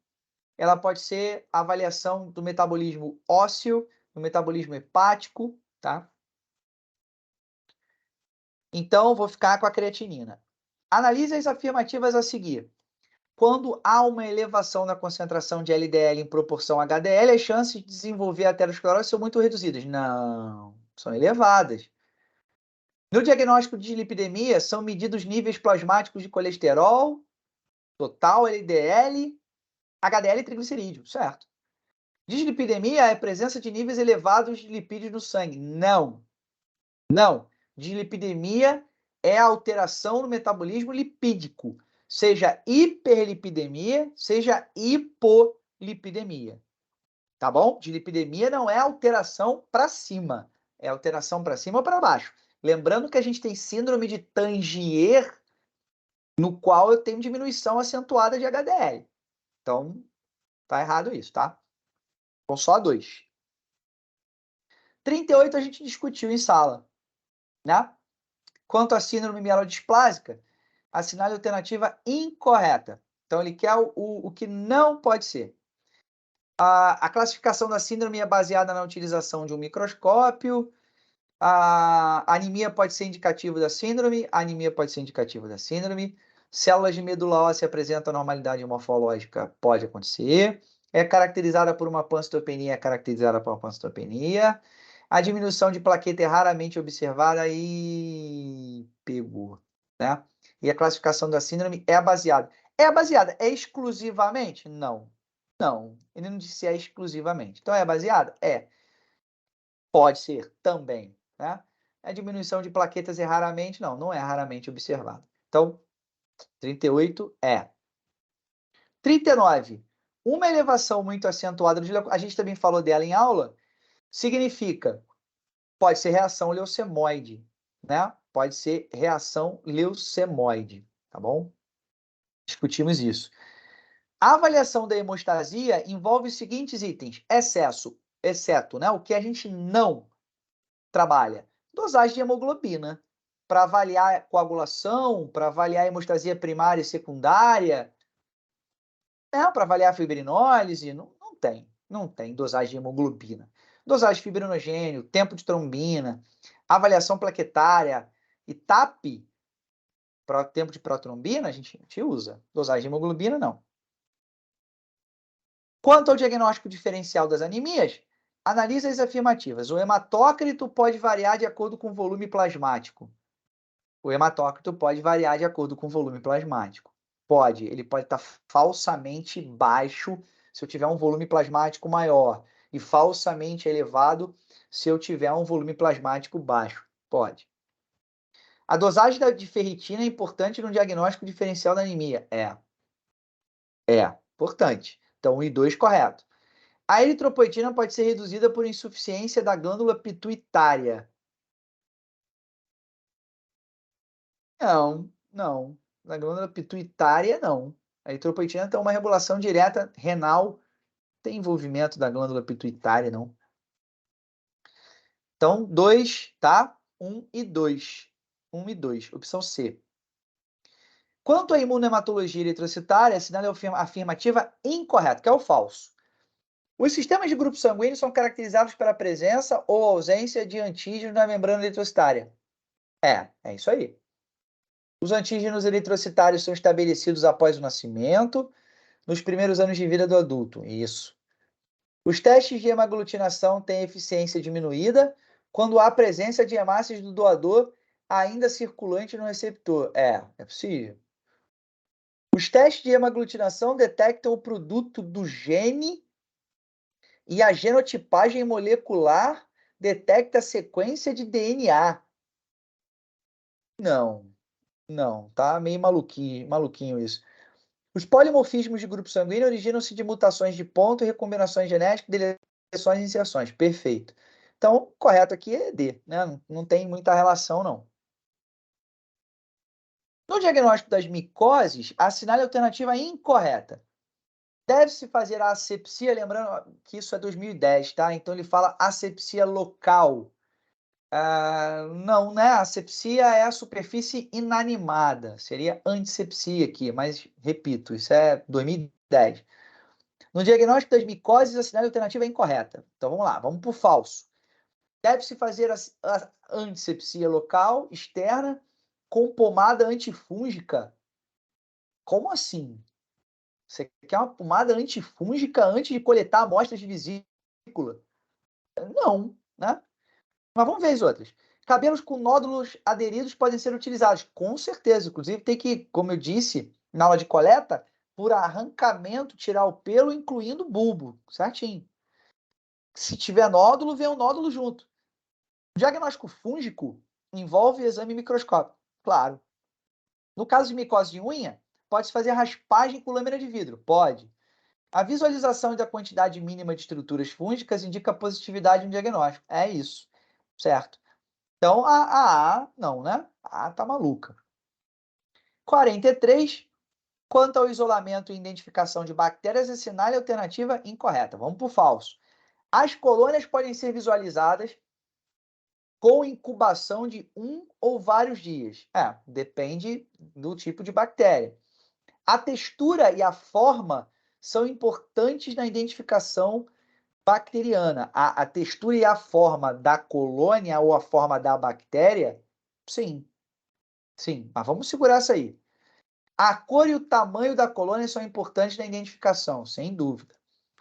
ela pode ser avaliação do metabolismo ósseo, do metabolismo hepático, tá? Então, vou ficar com a creatinina. Analise as afirmativas a seguir. Quando há uma elevação na concentração de LDL em proporção a HDL, as chances de desenvolver aterosclerose são muito reduzidas. Não, são elevadas. No diagnóstico de dislipidemia, são medidos níveis plasmáticos de colesterol, total LDL, HDL e triglicerídeo, certo? Dislipidemia é a presença de níveis elevados de lipídios no sangue. Não, não. Dislipidemia é a alteração no metabolismo lipídico, seja hiperlipidemia, seja hipolipidemia. Tá bom? Dislipidemia não é alteração para cima, é alteração para cima ou para baixo. Lembrando que a gente tem síndrome de Tangier, no qual eu tenho diminuição acentuada de HDL. Então, tá errado isso, tá? Então, só 2. 38 a gente discutiu em sala, né? Quanto à síndrome mielodisplásica, assinale a alternativa incorreta. Então, ele quer o que não pode ser. A classificação da síndrome é baseada na utilização de um microscópio. A anemia pode ser indicativo da síndrome. A anemia pode ser indicativo da síndrome. Células de medula óssea apresentam normalidade morfológica, pode acontecer. É caracterizada por uma pancitopenia, é caracterizada por uma pancitopenia. A diminuição de plaqueta é raramente observada e pegou, né? E a classificação da síndrome é baseada. É baseada? É exclusivamente? Não. Não. Ele não disse se é exclusivamente. Então, é baseada? É. Pode ser também, né? A diminuição de plaquetas é raramente, não é raramente observada. Então, 38 é. 39. Uma elevação muito acentuada de leucócitos, a gente também falou dela em aula, significa, pode ser reação leucemoide, né? Pode ser reação leucemoide, tá bom? Discutimos isso. A avaliação da hemostasia envolve os seguintes itens: exceto, né, o que a gente não trabalha. Dosagem de hemoglobina, para avaliar a coagulação, para avaliar a hemostasia primária e secundária, para avaliar a fibrinólise, não tem dosagem de hemoglobina. Dosagem de fibrinogênio, tempo de trombina, avaliação plaquetária e TAP, tempo de protrombina, a gente usa. Dosagem de hemoglobina, não. Quanto ao diagnóstico diferencial das anemias, analisa as afirmativas. O hematócrito pode variar de acordo com o volume plasmático. O hematócrito pode variar de acordo com o volume plasmático. Pode, ele pode estar falsamente baixo se eu tiver um volume plasmático maior e falsamente elevado se eu tiver um volume plasmático baixo. Pode. A dosagem de ferritina é importante no diagnóstico diferencial da anemia? É importante. Então, 1 e 2, correto. A eritropoetina pode ser reduzida por insuficiência da glândula pituitária. Não. Na glândula pituitária, não. A eritropoetina tem uma regulação direta renal, tem envolvimento da glândula pituitária, não. Então, 2, tá? 1 e 2. 1 e 2, opção C. Quanto à imunohematologia eritrocitária, assinale a afirmativa incorreta, que é o falso. Os sistemas de grupo sanguíneo são caracterizados pela presença ou ausência de antígenos na membrana eritrocitária. É isso aí. Os antígenos eritrocitários são estabelecidos após o nascimento, nos primeiros anos de vida do adulto. Isso. Os testes de hemaglutinação têm eficiência diminuída quando há presença de hemácias do doador ainda circulante no receptor. É possível. Os testes de hemaglutinação detectam o produto do gene e a genotipagem molecular detecta a sequência de DNA. Não, tá meio maluquinho isso. Os polimorfismos de grupo sanguíneo originam-se de mutações de ponto, recombinações genéticas, deleções e inserções. Perfeito. Então, correto aqui é D, né? Não tem muita relação, não. No diagnóstico das micoses, assinale a alternativa incorreta. Deve-se fazer a asepsia, lembrando que isso é 2010, tá? Então ele fala asepsia local. Não, né? A asepsia é a superfície inanimada. Seria antisepsia aqui, mas repito, isso é 2010. No diagnóstico das micoses, a sinal alternativa é incorreta. Então vamos lá, vamos para o falso. Deve-se fazer a antisepsia local, externa, com pomada antifúngica. Como assim? Você quer uma pomada antifúngica antes de coletar amostras de vesícula? Não, né? Mas vamos ver as outras. Cabelos com nódulos aderidos podem ser utilizados. Com certeza. Inclusive, tem que, como eu disse na aula de coleta, por arrancamento, tirar o pelo, incluindo o bulbo. Certinho. Se tiver nódulo, vem o nódulo junto. O diagnóstico fúngico envolve exame microscópico. Claro. No caso de micose de unha, pode-se fazer raspagem com lâmina de vidro. Pode. A visualização da quantidade mínima de estruturas fúngicas indica a positividade no diagnóstico. É isso. Certo. Então, a A, não, né? A A tá maluca. 43. Quanto ao isolamento e identificação de bactérias, assinale a alternativa incorreta. Vamos para o falso. As colônias podem ser visualizadas com incubação de 1 ou vários dias. Depende do tipo de bactéria. A textura e a forma são importantes na identificação bacteriana. A textura e a forma da colônia ou a forma da bactéria, sim. Sim, mas vamos segurar essa aí. A cor e o tamanho da colônia são importantes na identificação, sem dúvida.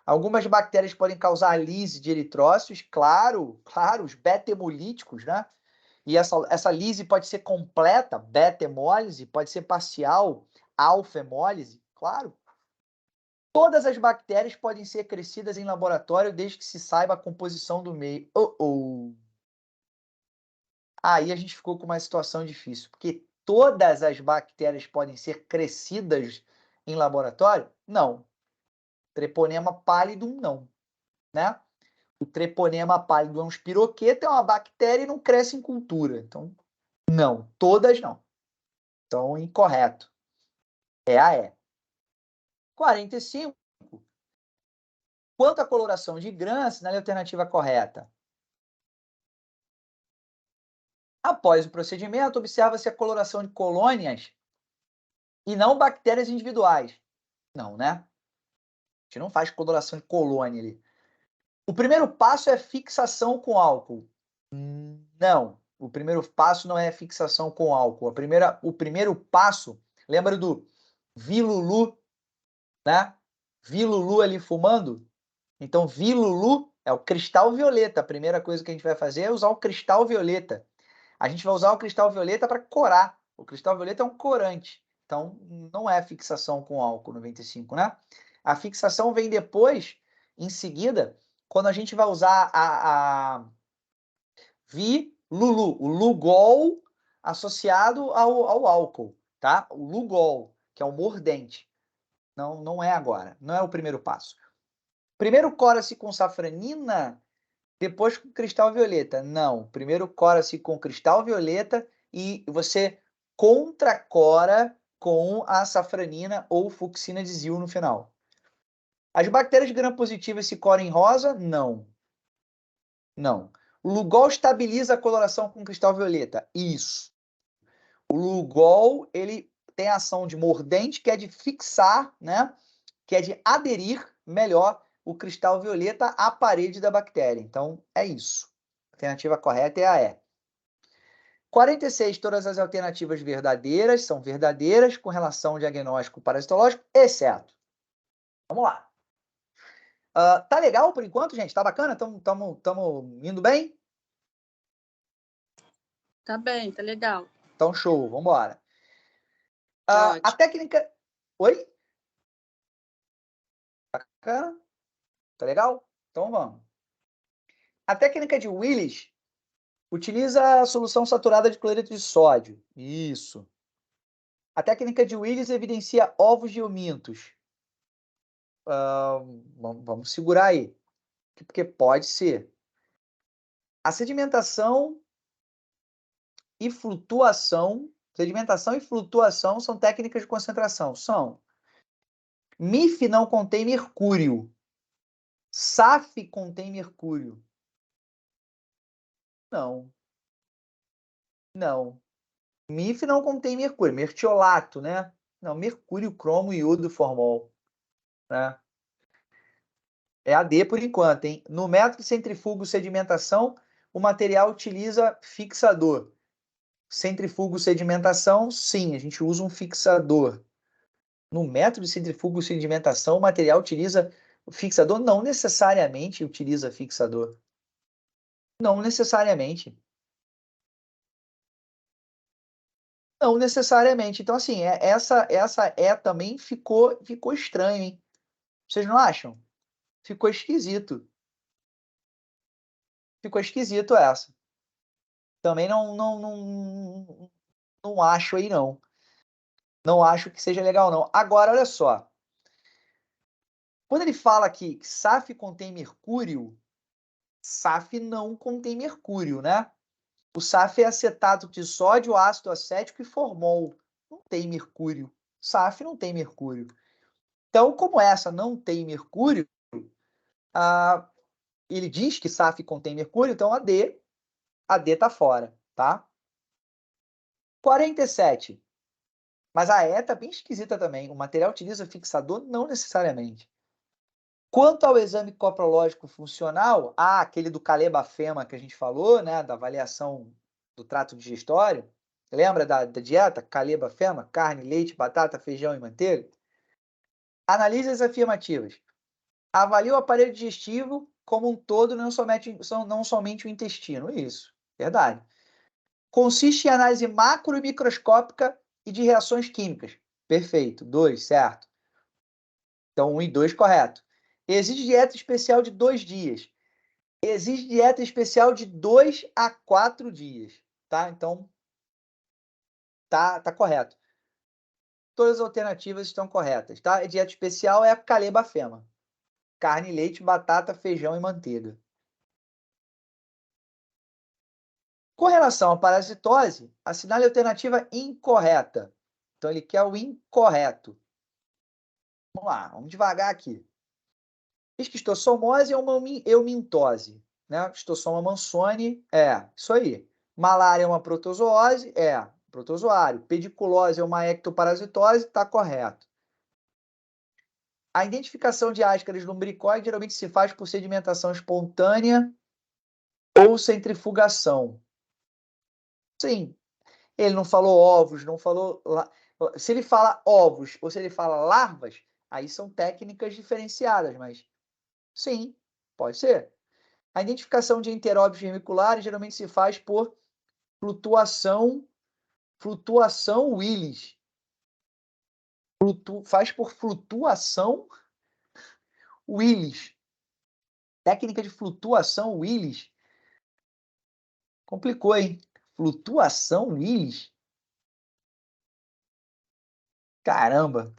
Algumas bactérias podem causar lise de eritrócitos, claro, os beta-hemolíticos, né? E essa lise pode ser completa, beta-hemólise, pode ser parcial, alfa-hemólise, claro. Todas as bactérias podem ser crescidas em laboratório desde que se saiba a composição do meio. Aí a gente ficou com uma situação difícil, porque todas as bactérias podem ser crescidas em laboratório? Não. Treponema pallidum, não, né? O Treponema pallidum é um espiroqueta, é uma bactéria e não cresce em cultura. Então, não. Todas não. Então, incorreto. É a E. 45. Quanto à coloração de grã, assinale a alternativa correta. Após o procedimento, observa-se a coloração de colônias e não bactérias individuais. Não, né? A gente não faz coloração de colônia ali. O primeiro passo é fixação com álcool. Não. O primeiro passo não é fixação com álcool. O primeiro passo, lembra do Vilulu, né? Vilulu ali fumando? Então, Vilulu é o cristal violeta. A primeira coisa que a gente vai fazer é usar o cristal violeta. A gente vai usar o cristal violeta para corar. O cristal violeta é um corante. Então, não é fixação com álcool 95, né? A fixação vem depois, em seguida, quando a gente vai usar a Vilulu, o Lugol associado ao álcool, tá? O Lugol, que é o mordente. Não é agora. Não é o primeiro passo. Primeiro cora-se com safranina, depois com cristal violeta. Não. Primeiro cora-se com cristal violeta e você contracora com a safranina ou fucsina de Zil no final. As bactérias gram-positivas se coram em rosa? Não. Não. O Lugol estabiliza a coloração com cristal violeta? Isso. O Lugol, ele tem a ação de mordente, que é de fixar, né? Que é de aderir melhor o cristal violeta à parede da bactéria. Então, é isso. A alternativa correta é a E. 46, todas as alternativas verdadeiras são verdadeiras com relação ao diagnóstico parasitológico, exceto. Vamos lá. Tá legal por enquanto, gente? Tá bacana? Estamos indo bem? Tá bem, tá legal. Então, show. Vamos embora. Tá A técnica... Oi? Bacana? Tá legal? Então, vamos. A técnica de Willis utiliza a solução saturada de cloreto de sódio. Isso. A técnica de Willis evidencia ovos de omintos. Vamos segurar aí, porque pode ser. A sedimentação e flutuação são técnicas de concentração. São. MIF não contém mercúrio. SAF contém mercúrio. Não. Não. MIF não contém mercúrio. Mertiolato, né? Não, mercúrio, cromo, iodo, formol. Né? É AD por enquanto, hein? No método centrifugo sedimentação, o material utiliza fixador. Centrifugo sedimentação, sim, a gente usa um fixador. No método de centrifugo sedimentação, o material utiliza fixador? Não necessariamente utiliza fixador. Não necessariamente. Não necessariamente. Então, assim, essa também ficou estranho, hein? Vocês não acham? Ficou esquisito. Ficou esquisito essa. Também não acho aí, não. Não acho que seja legal, não. Agora, olha só. Quando ele fala que SAF contém mercúrio, SAF não contém mercúrio, né? O SAF é acetato de sódio, ácido acético e formol. Não tem mercúrio. SAF não tem mercúrio. Então, como essa não tem mercúrio, ele diz que SAF contém mercúrio, então a D está fora, tá? 47. Mas a E tá bem esquisita também. O material utiliza fixador? Não necessariamente. Quanto ao exame coprológico funcional, aquele do Calebafema que a gente falou, né, da avaliação do trato digestório, lembra da dieta? Calebafema, carne, leite, batata, feijão e manteiga? Analise as afirmativas. Avalia o aparelho digestivo como um todo, não somente o intestino. Isso, verdade. Consiste em análise macro e microscópica e de reações químicas. Perfeito. 2, certo. Então, 1 e 2, correto. Exige dieta especial de 2 dias. Exige dieta especial de 2 a 4 dias. tá? Então, tá correto. Todas as alternativas estão corretas, tá? A dieta especial é a Calebafema. Carne, leite, batata, feijão e manteiga. Com relação à parasitose, assinale a alternativa incorreta. Então, ele quer o incorreto. Vamos lá, vamos devagar aqui. Esquistossomose é uma eumintose, né? Esquistossoma mansoni isso aí. Malária é uma protozoose, protozoário. Pediculose é uma ectoparasitose, tá correto. A identificação de ascaris lumbricoides geralmente se faz por sedimentação espontânea ou centrifugação. Sim, ele não falou ovos, não falou... Se ele fala ovos ou se ele fala larvas, aí são técnicas diferenciadas, mas sim, pode ser. A identificação de enteróbios vermiculares geralmente se faz por flutuação Willis. Faz por flutuação Willis. Técnica de flutuação Willis. Complicou, hein? Flutuação Willis? Caramba,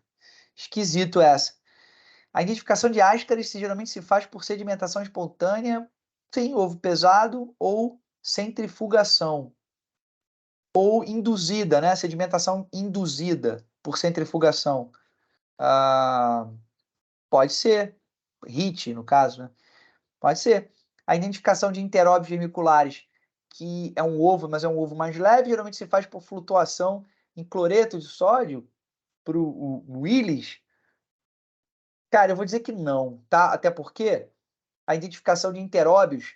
esquisito essa. A identificação de ascaris geralmente se faz por sedimentação espontânea, sim, ovo pesado ou centrifugação. Ou induzida, né? Sedimentação induzida por centrifugação. Pode ser. HIT, no caso, né? Pode ser. A identificação de enteróbios vermiculares, que é um ovo, mas é um ovo mais leve, geralmente se faz por flutuação em cloreto de sódio, para o Willis. Cara, eu vou dizer que não, tá? Até porque a identificação de enteróbios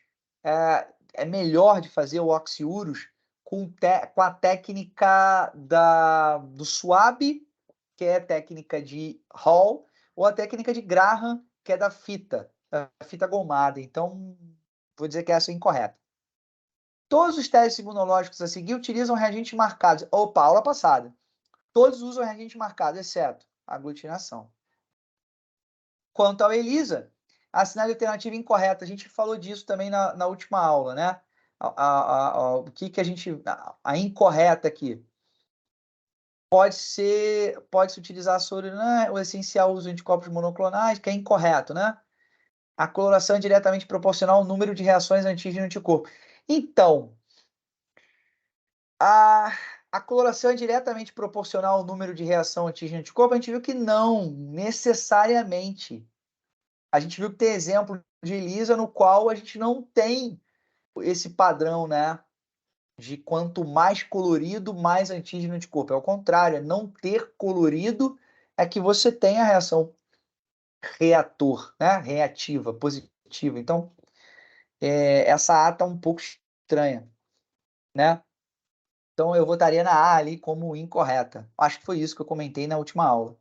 é melhor de fazer o oxiurus com a técnica do SWAB, que é a técnica de Hall, ou a técnica de Graham, que é da fita gomada. Então, vou dizer que essa é incorreta. Todos os testes imunológicos a seguir utilizam reagentes marcados. Opa, aula passada. Todos usam reagentes marcados, exceto a aglutinação. Quanto ao ELISA, assinale a alternativa incorreta. A gente falou disso também na última aula, né? O que a gente... A incorreta aqui. Pode-se utilizar o essencial uso de anticorpos monoclonais, que é incorreto, né? A coloração é diretamente proporcional ao número de reações antígeno-anticorpo. Então, a coloração é diretamente proporcional ao número de reação antígeno-anticorpo? A gente viu que não, necessariamente. A gente viu que tem exemplo de ELISA no qual a gente não tem esse padrão, né? De quanto mais colorido, mais antígeno anticorpo. É o contrário, é não ter colorido é que você tem a reação reator, né? Reativa, positiva. Então, essa A está um pouco estranha, né? Então, eu votaria na A ali como incorreta. Acho que foi isso que eu comentei na última aula.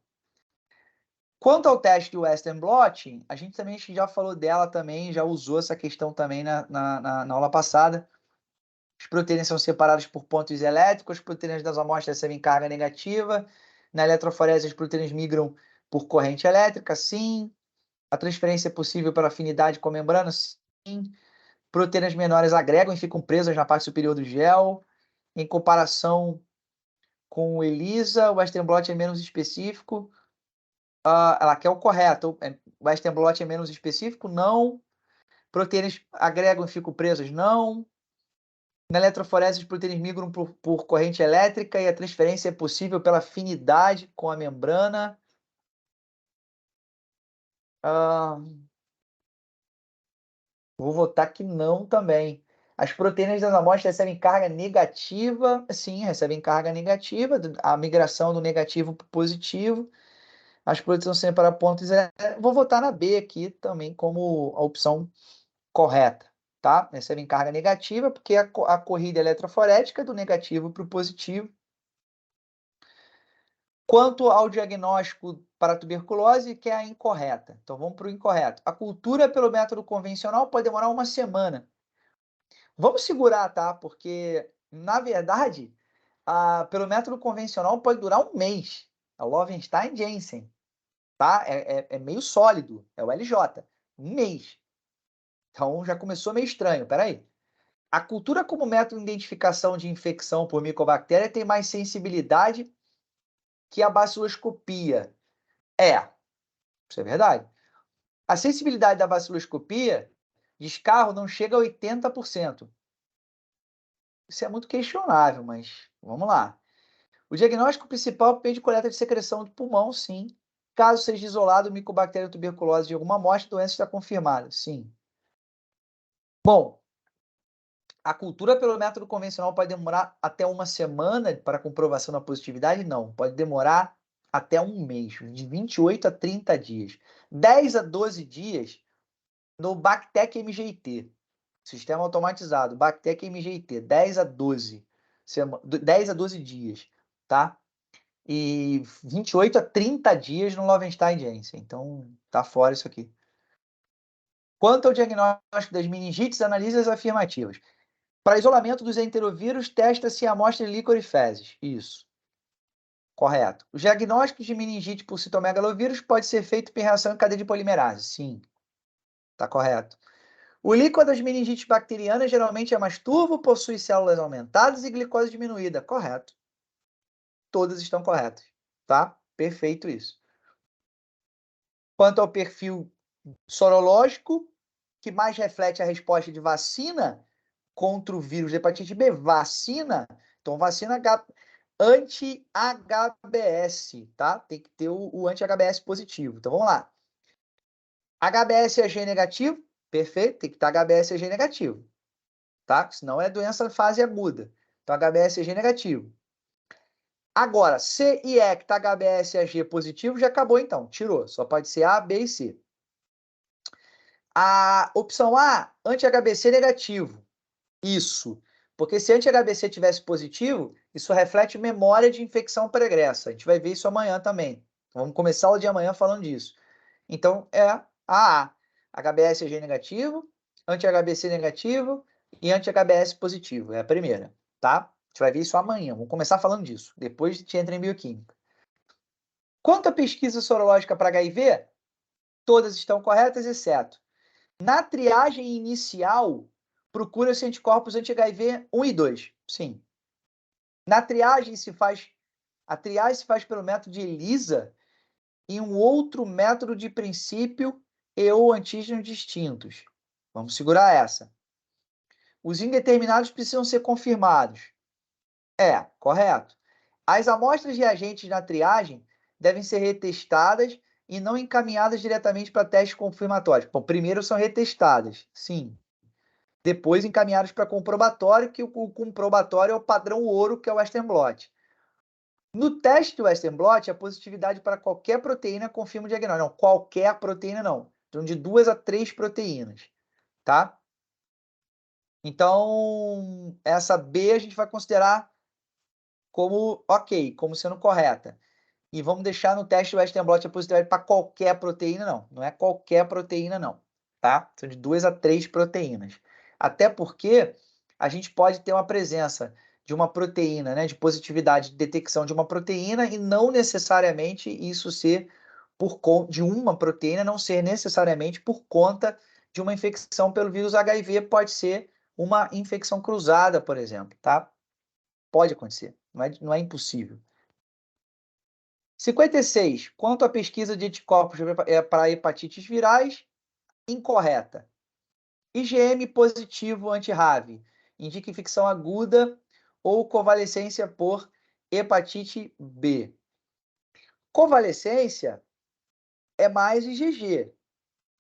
Quanto ao teste de Western blotting, a gente também já falou dela também, já usou essa questão também na aula passada. As proteínas são separadas por pontos elétricos, as proteínas das amostras recebem carga negativa. Na eletroforese, as proteínas migram por corrente elétrica, sim. A transferência é possível pela afinidade com a membrana, sim. Proteínas menores agregam e ficam presas na parte superior do gel. Em comparação com o ELISA, o Western blot é menos específico. Ela quer o correto. O Western blot é menos específico? Não. Proteínas agregam e ficam presas? Não. Na eletroforese, as proteínas migram por corrente elétrica e a transferência é possível pela afinidade com a membrana. Vou votar que não também. As proteínas das amostras recebem carga negativa. Sim, recebem carga negativa. A migração do negativo para o positivo. As proteínas são para pontos. Vou votar na B aqui também como a opção correta. Tá? Recebem carga negativa, porque a corrida eletroforética é do negativo para o positivo. Quanto ao diagnóstico para tuberculose, que é a incorreta. Então, vamos para o incorreto. A cultura pelo método convencional pode demorar uma semana. Vamos segurar, tá? Porque, na verdade, pelo método convencional pode durar um mês. A Loewenstein Janssen, tá? É meio sólido. É o LJ. Um mês. Então, já começou meio estranho. Peraí. A cultura como método de identificação de infecção por micobactéria tem mais sensibilidade que a baciloscopia. Isso é verdade. A sensibilidade da baciloscopia de escarro não chega a 80%. Isso é muito questionável, mas vamos lá. O diagnóstico principal depende de coleta de secreção do pulmão, sim. Caso seja isolado micobactéria tuberculose de alguma amostra, a doença está confirmada, sim. Bom, a cultura pelo método convencional pode demorar até uma semana para comprovação da positividade? Não, pode demorar até um mês, de 28 a 30 dias. 10 a 12 dias no Bactec MGT, sistema automatizado, Bactec MGT, 10 a 12 dias, tá? E 28 a 30 dias no Lowenstein Janssen. Então, tá fora isso aqui. Quanto ao diagnóstico das meningites, analise as afirmativas. Para isolamento dos enterovírus, testa-se a amostra de líquor e fezes. Isso. Correto. Os diagnósticos de meningite por citomegalovírus pode ser feito por reação em cadeia de polimerase. Sim. Tá correto. O líquor das meningites bacterianas geralmente é mais turvo, possui células aumentadas e glicose diminuída. Correto. Todas estão corretas. Tá? Perfeito isso. Quanto ao perfil sorológico, que mais reflete a resposta de vacina contra o vírus de hepatite B, vacina, então vacina anti-HBS, tá? Tem que ter o anti-HBS positivo. Então vamos lá. HBsAg negativo, perfeito, tem que estar HBsAg negativo, tá? Senão é doença fase aguda. Então HBsAg negativo. Agora, C e E que tá HBsAg positivo, já acabou então, tirou. Só pode ser A, B e C. A opção A, anti-HBC negativo. Isso. Porque se anti-HBC tivesse positivo, isso reflete memória de infecção pregressa. A gente vai ver isso amanhã também. Vamos começar o dia amanhã falando disso. Então, é a A. HBsAg negativo, anti-HBC negativo e anti-HBS positivo. É a primeira, tá? A gente vai ver isso amanhã. Vamos começar falando disso. Depois a gente entra em bioquímica. Quanto à pesquisa sorológica para HIV, todas estão corretas, exceto na triagem inicial, procura-se anticorpos anti-HIV 1 e 2. Sim. Na triagem a triagem se faz pelo método de ELISA e um outro método de princípio e ou antígenos distintos. Vamos segurar essa. Os indeterminados precisam ser confirmados. Correto. As amostras de reagentes na triagem devem ser retestadas e não encaminhadas diretamente para testes confirmatórios. Bom, primeiro são retestadas, sim. Depois encaminhadas para comprobatório, que o comprobatório é o padrão ouro, que é o Western blot. No teste do Western blot, a positividade para qualquer proteína confirma o diagnóstico. Não, qualquer proteína não. Então, de 2 a 3 proteínas, tá? Então, essa B a gente vai considerar como ok, como sendo correta. E vamos deixar no teste do Western blot a positividade para qualquer proteína, não. Não é qualquer proteína, não. Tá? São de 2 a 3 proteínas. Até porque a gente pode ter uma presença de uma proteína, né, de positividade de detecção de uma proteína e não necessariamente isso ser por conta de uma proteína, não ser necessariamente por conta de uma infecção pelo vírus HIV, pode ser uma infecção cruzada, por exemplo, tá? Pode acontecer, não é impossível. 56. Quanto à pesquisa de anticorpos para hepatites virais, incorreta. IgM positivo anti-RAV indica infecção aguda ou convalescência por hepatite B. Convalescência é mais IgG,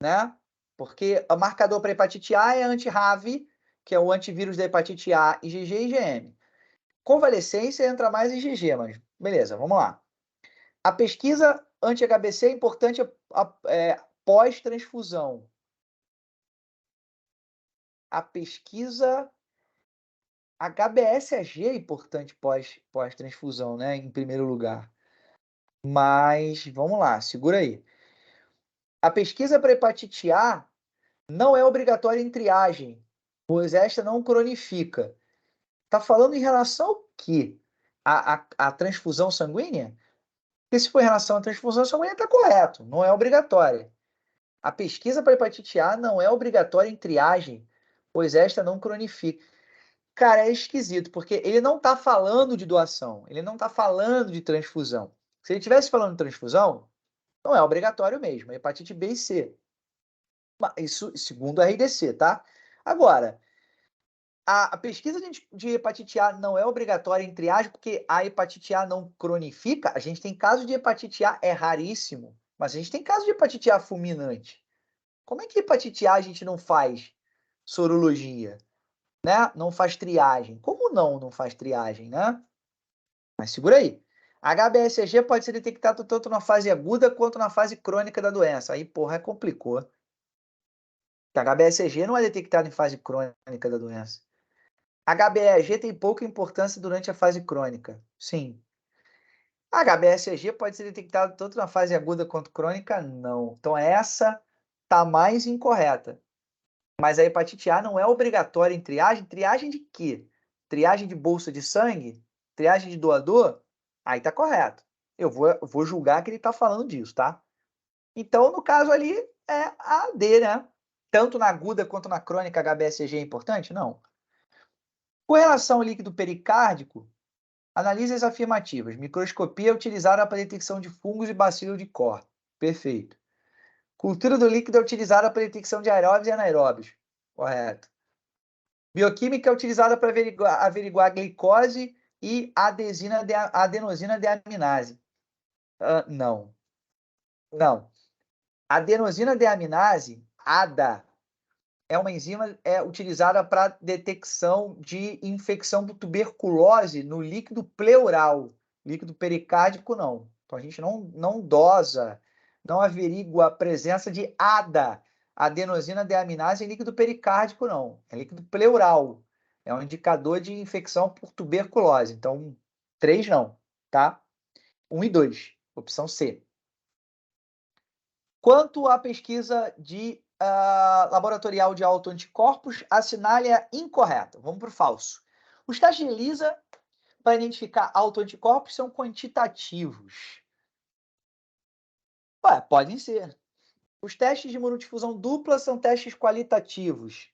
né? Porque o marcador para hepatite A é anti-RAV, que é o antivírus da hepatite A, IgG e IgM. Convalescência entra mais IgG, mas beleza, vamos lá. A pesquisa anti-HBC é importante pós-transfusão. A pesquisa HBsAg é importante pós-transfusão, né? Em primeiro lugar. Mas, vamos lá, segura aí. A pesquisa para hepatite A não é obrigatória em triagem, pois esta não cronifica. Está falando em relação ao quê? A transfusão sanguínea? Porque se for em relação à transfusão sanguínea, está correto, não é obrigatória. A pesquisa para hepatite A não é obrigatória em triagem, pois esta não cronifica. Cara, é esquisito, porque ele não está falando de doação, ele não está falando de transfusão. Se ele estivesse falando de transfusão, não é obrigatório mesmo, é hepatite B e C. Isso segundo a RDC, tá? Agora, a pesquisa de hepatite A não é obrigatória, entre aspas, porque a hepatite A não cronifica. A gente tem casos de hepatite A, é raríssimo, mas a gente tem casos de hepatite A fulminante. Como é que hepatite A a gente não faz sorologia, né? Não faz triagem? Como não faz triagem, né? Mas segura aí. HBsAg pode ser detectado tanto na fase aguda quanto na fase crônica da doença. Aí, porra, complicou. HBsAg não é detectado em fase crônica da doença. HBeAg tem pouca importância durante a fase crônica. Sim. HBsAg pode ser detectado tanto na fase aguda quanto crônica? Não. Então essa tá mais incorreta. Mas a hepatite A não é obrigatória em triagem. Triagem de quê? Triagem de bolsa de sangue? Triagem de doador? Aí tá correto. Eu vou julgar que ele tá falando disso, tá? Então, no caso ali, é a D, né? Tanto na aguda quanto na crônica, HBsAg é importante? Não. Com relação ao líquido pericárdico, analise as afirmativas. Microscopia é utilizada para detecção de fungos e bacilo de Koch. Perfeito. Cultura do líquido é utilizada para detecção de aeróbios e anaeróbios. Correto. Bioquímica é utilizada para averiguar glicose e adenosina deaminase. Não. Não. Adenosina deaminase, ADA, é uma enzima utilizada para detecção de infecção por tuberculose no líquido pleural. Líquido pericárdico, não. Então, a gente não dosa, não averigua a presença de ADA, adenosina deaminase, em líquido pericárdico, não. É líquido pleural. É um indicador de infecção por tuberculose. Então, 3 não, tá? 1 e 2, opção C. Quanto à pesquisa de laboratorial de autoanticorpos, assinale-a incorreta. Vamos para o falso. Os testes de ELISA para identificar autoanticorpos são quantitativos. Ué, podem ser. Os testes de imunodifusão dupla são testes qualitativos.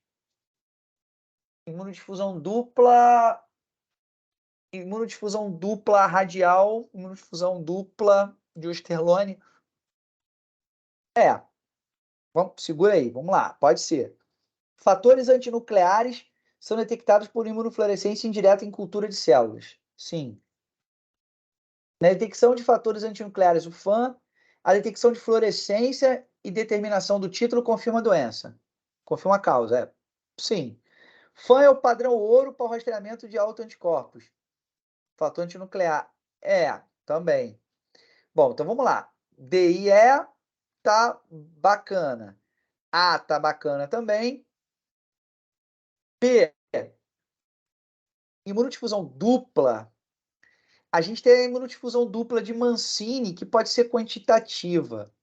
Imunodifusão dupla radial, imunodifusão dupla de Osterlone. Segura aí, vamos lá, pode ser. Fatores antinucleares são detectados por imunofluorescência indireta em cultura de células. Sim. Na detecção de fatores antinucleares, o FAN, a detecção de fluorescência e determinação do título confirma a doença. Confirma a causa, Sim. FAN é o padrão ouro para o rastreamento de autoanticorpos. Fator antinuclear. Também. Bom, então vamos lá. DIE tá bacana. A tá bacana também. P, imunodifusão dupla. A gente tem a imunodifusão dupla de Mancini, que pode ser quantitativa.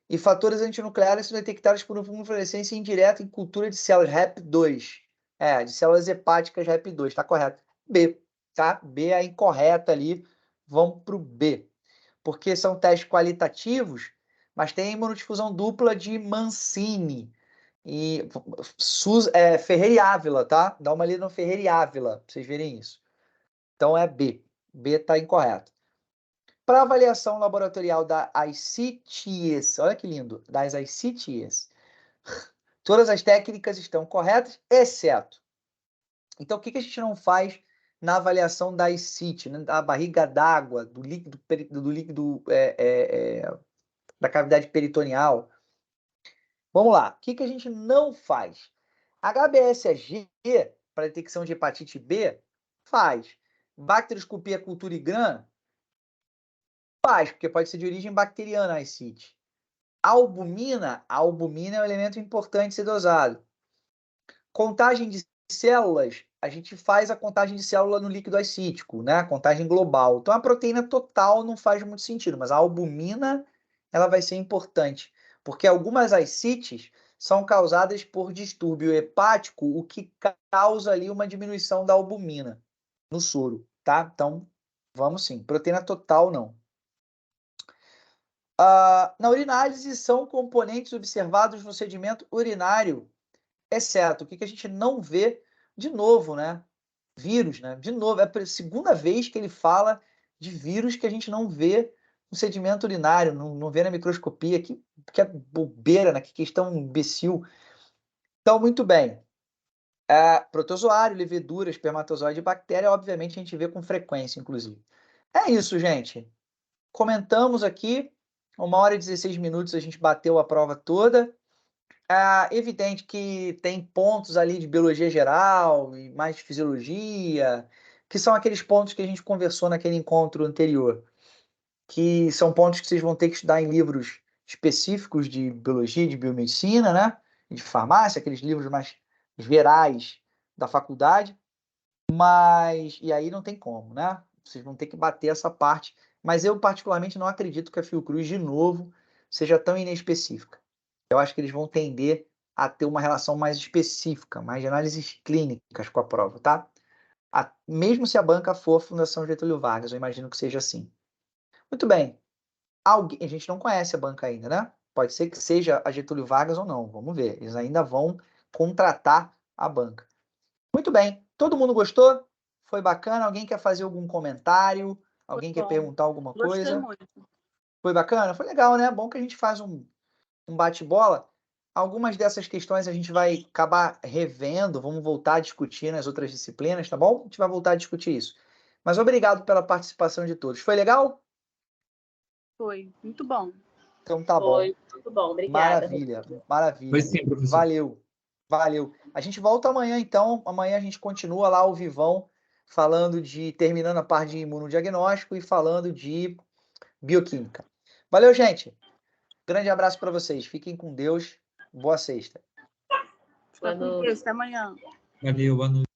E fatores antinucleares são detectados por imunofluorescência indireta em cultura de células REP2. De células hepáticas REP2, tá correto. B, tá? B é a incorreta ali. Vamos para o B. Porque são testes qualitativos, mas tem a imunodifusão dupla de Mancini. E Ferreira e Ávila, tá? Dá uma lida no Ferreira e Ávila, para vocês verem isso. Então é B. B está incorreto. Para avaliação laboratorial da ICTS, olha que lindo, das ICTS, todas as técnicas estão corretas, exceto. Então, o que a gente não faz na avaliação da ICT, né, da barriga d'água, do líquido da cavidade peritoneal? Vamos lá, o que a gente não faz? HBsAg, para detecção de hepatite B, faz. Bacterioscopia cultura IGRAM, faz, porque pode ser de origem bacteriana a ascite. A albumina é um elemento importante ser dosado. Contagem de células, a gente faz a contagem de célula no líquido ascítico, né? Contagem global. Então a proteína total não faz muito sentido, mas a albumina ela vai ser importante, porque algumas ascites são causadas por distúrbio hepático, o que causa ali uma diminuição da albumina no soro, tá? Então, vamos sim. Proteína total, não. Na urinálise, são componentes observados no sedimento urinário, exceto o que a gente não vê de novo, né? Vírus, né? De novo, é a segunda vez que ele fala de vírus que a gente não vê no sedimento urinário, não vê na microscopia. Que bobeira, né? Que questão imbecil. Então, muito bem. Protozoário, levedura, espermatozoide e bactéria, obviamente, a gente vê com frequência, inclusive. É isso, gente. Comentamos aqui, 1h e 16 minutos, a gente bateu a prova toda. É evidente que tem pontos ali de biologia geral e mais de fisiologia, que são aqueles pontos que a gente conversou naquele encontro anterior, que são pontos que vocês vão ter que estudar em livros específicos de biologia, de biomedicina, né? De farmácia, aqueles livros mais gerais da faculdade, e aí não tem como, né? Vocês vão ter que bater essa parte, mas eu particularmente não acredito que a Fiocruz, de novo, seja tão inespecífica. Eu acho que eles vão tender a ter uma relação mais específica, mais de análises clínicas com a prova, tá? Mesmo se a banca for a Fundação Getúlio Vargas, eu imagino que seja assim. Muito bem. A gente não conhece a banca ainda, né? Pode ser que seja a Getúlio Vargas ou não. Vamos ver. Eles ainda vão contratar a banca. Muito bem. Todo mundo gostou? Foi bacana? Alguém quer fazer algum comentário? Alguém quer perguntar alguma coisa? Gostei muito. Foi bacana? Foi legal, né? Bom que a gente faz um bate-bola. Algumas dessas questões a gente vai acabar revendo, vamos voltar a discutir nas outras disciplinas, tá bom? A gente vai voltar a discutir isso. Mas obrigado pela participação de todos. Foi legal? Foi, muito bom. Então tá bom. Foi muito bom, obrigada. Maravilha, maravilha. Foi sim, professor. Valeu, valeu. A gente volta amanhã, então. Amanhã a gente continua lá ao vivão, terminando a parte de imunodiagnóstico e falando de bioquímica. Valeu, gente. Grande abraço para vocês. Fiquem com Deus. Boa sexta. Fica com Deus, até amanhã. Valeu, boa noite.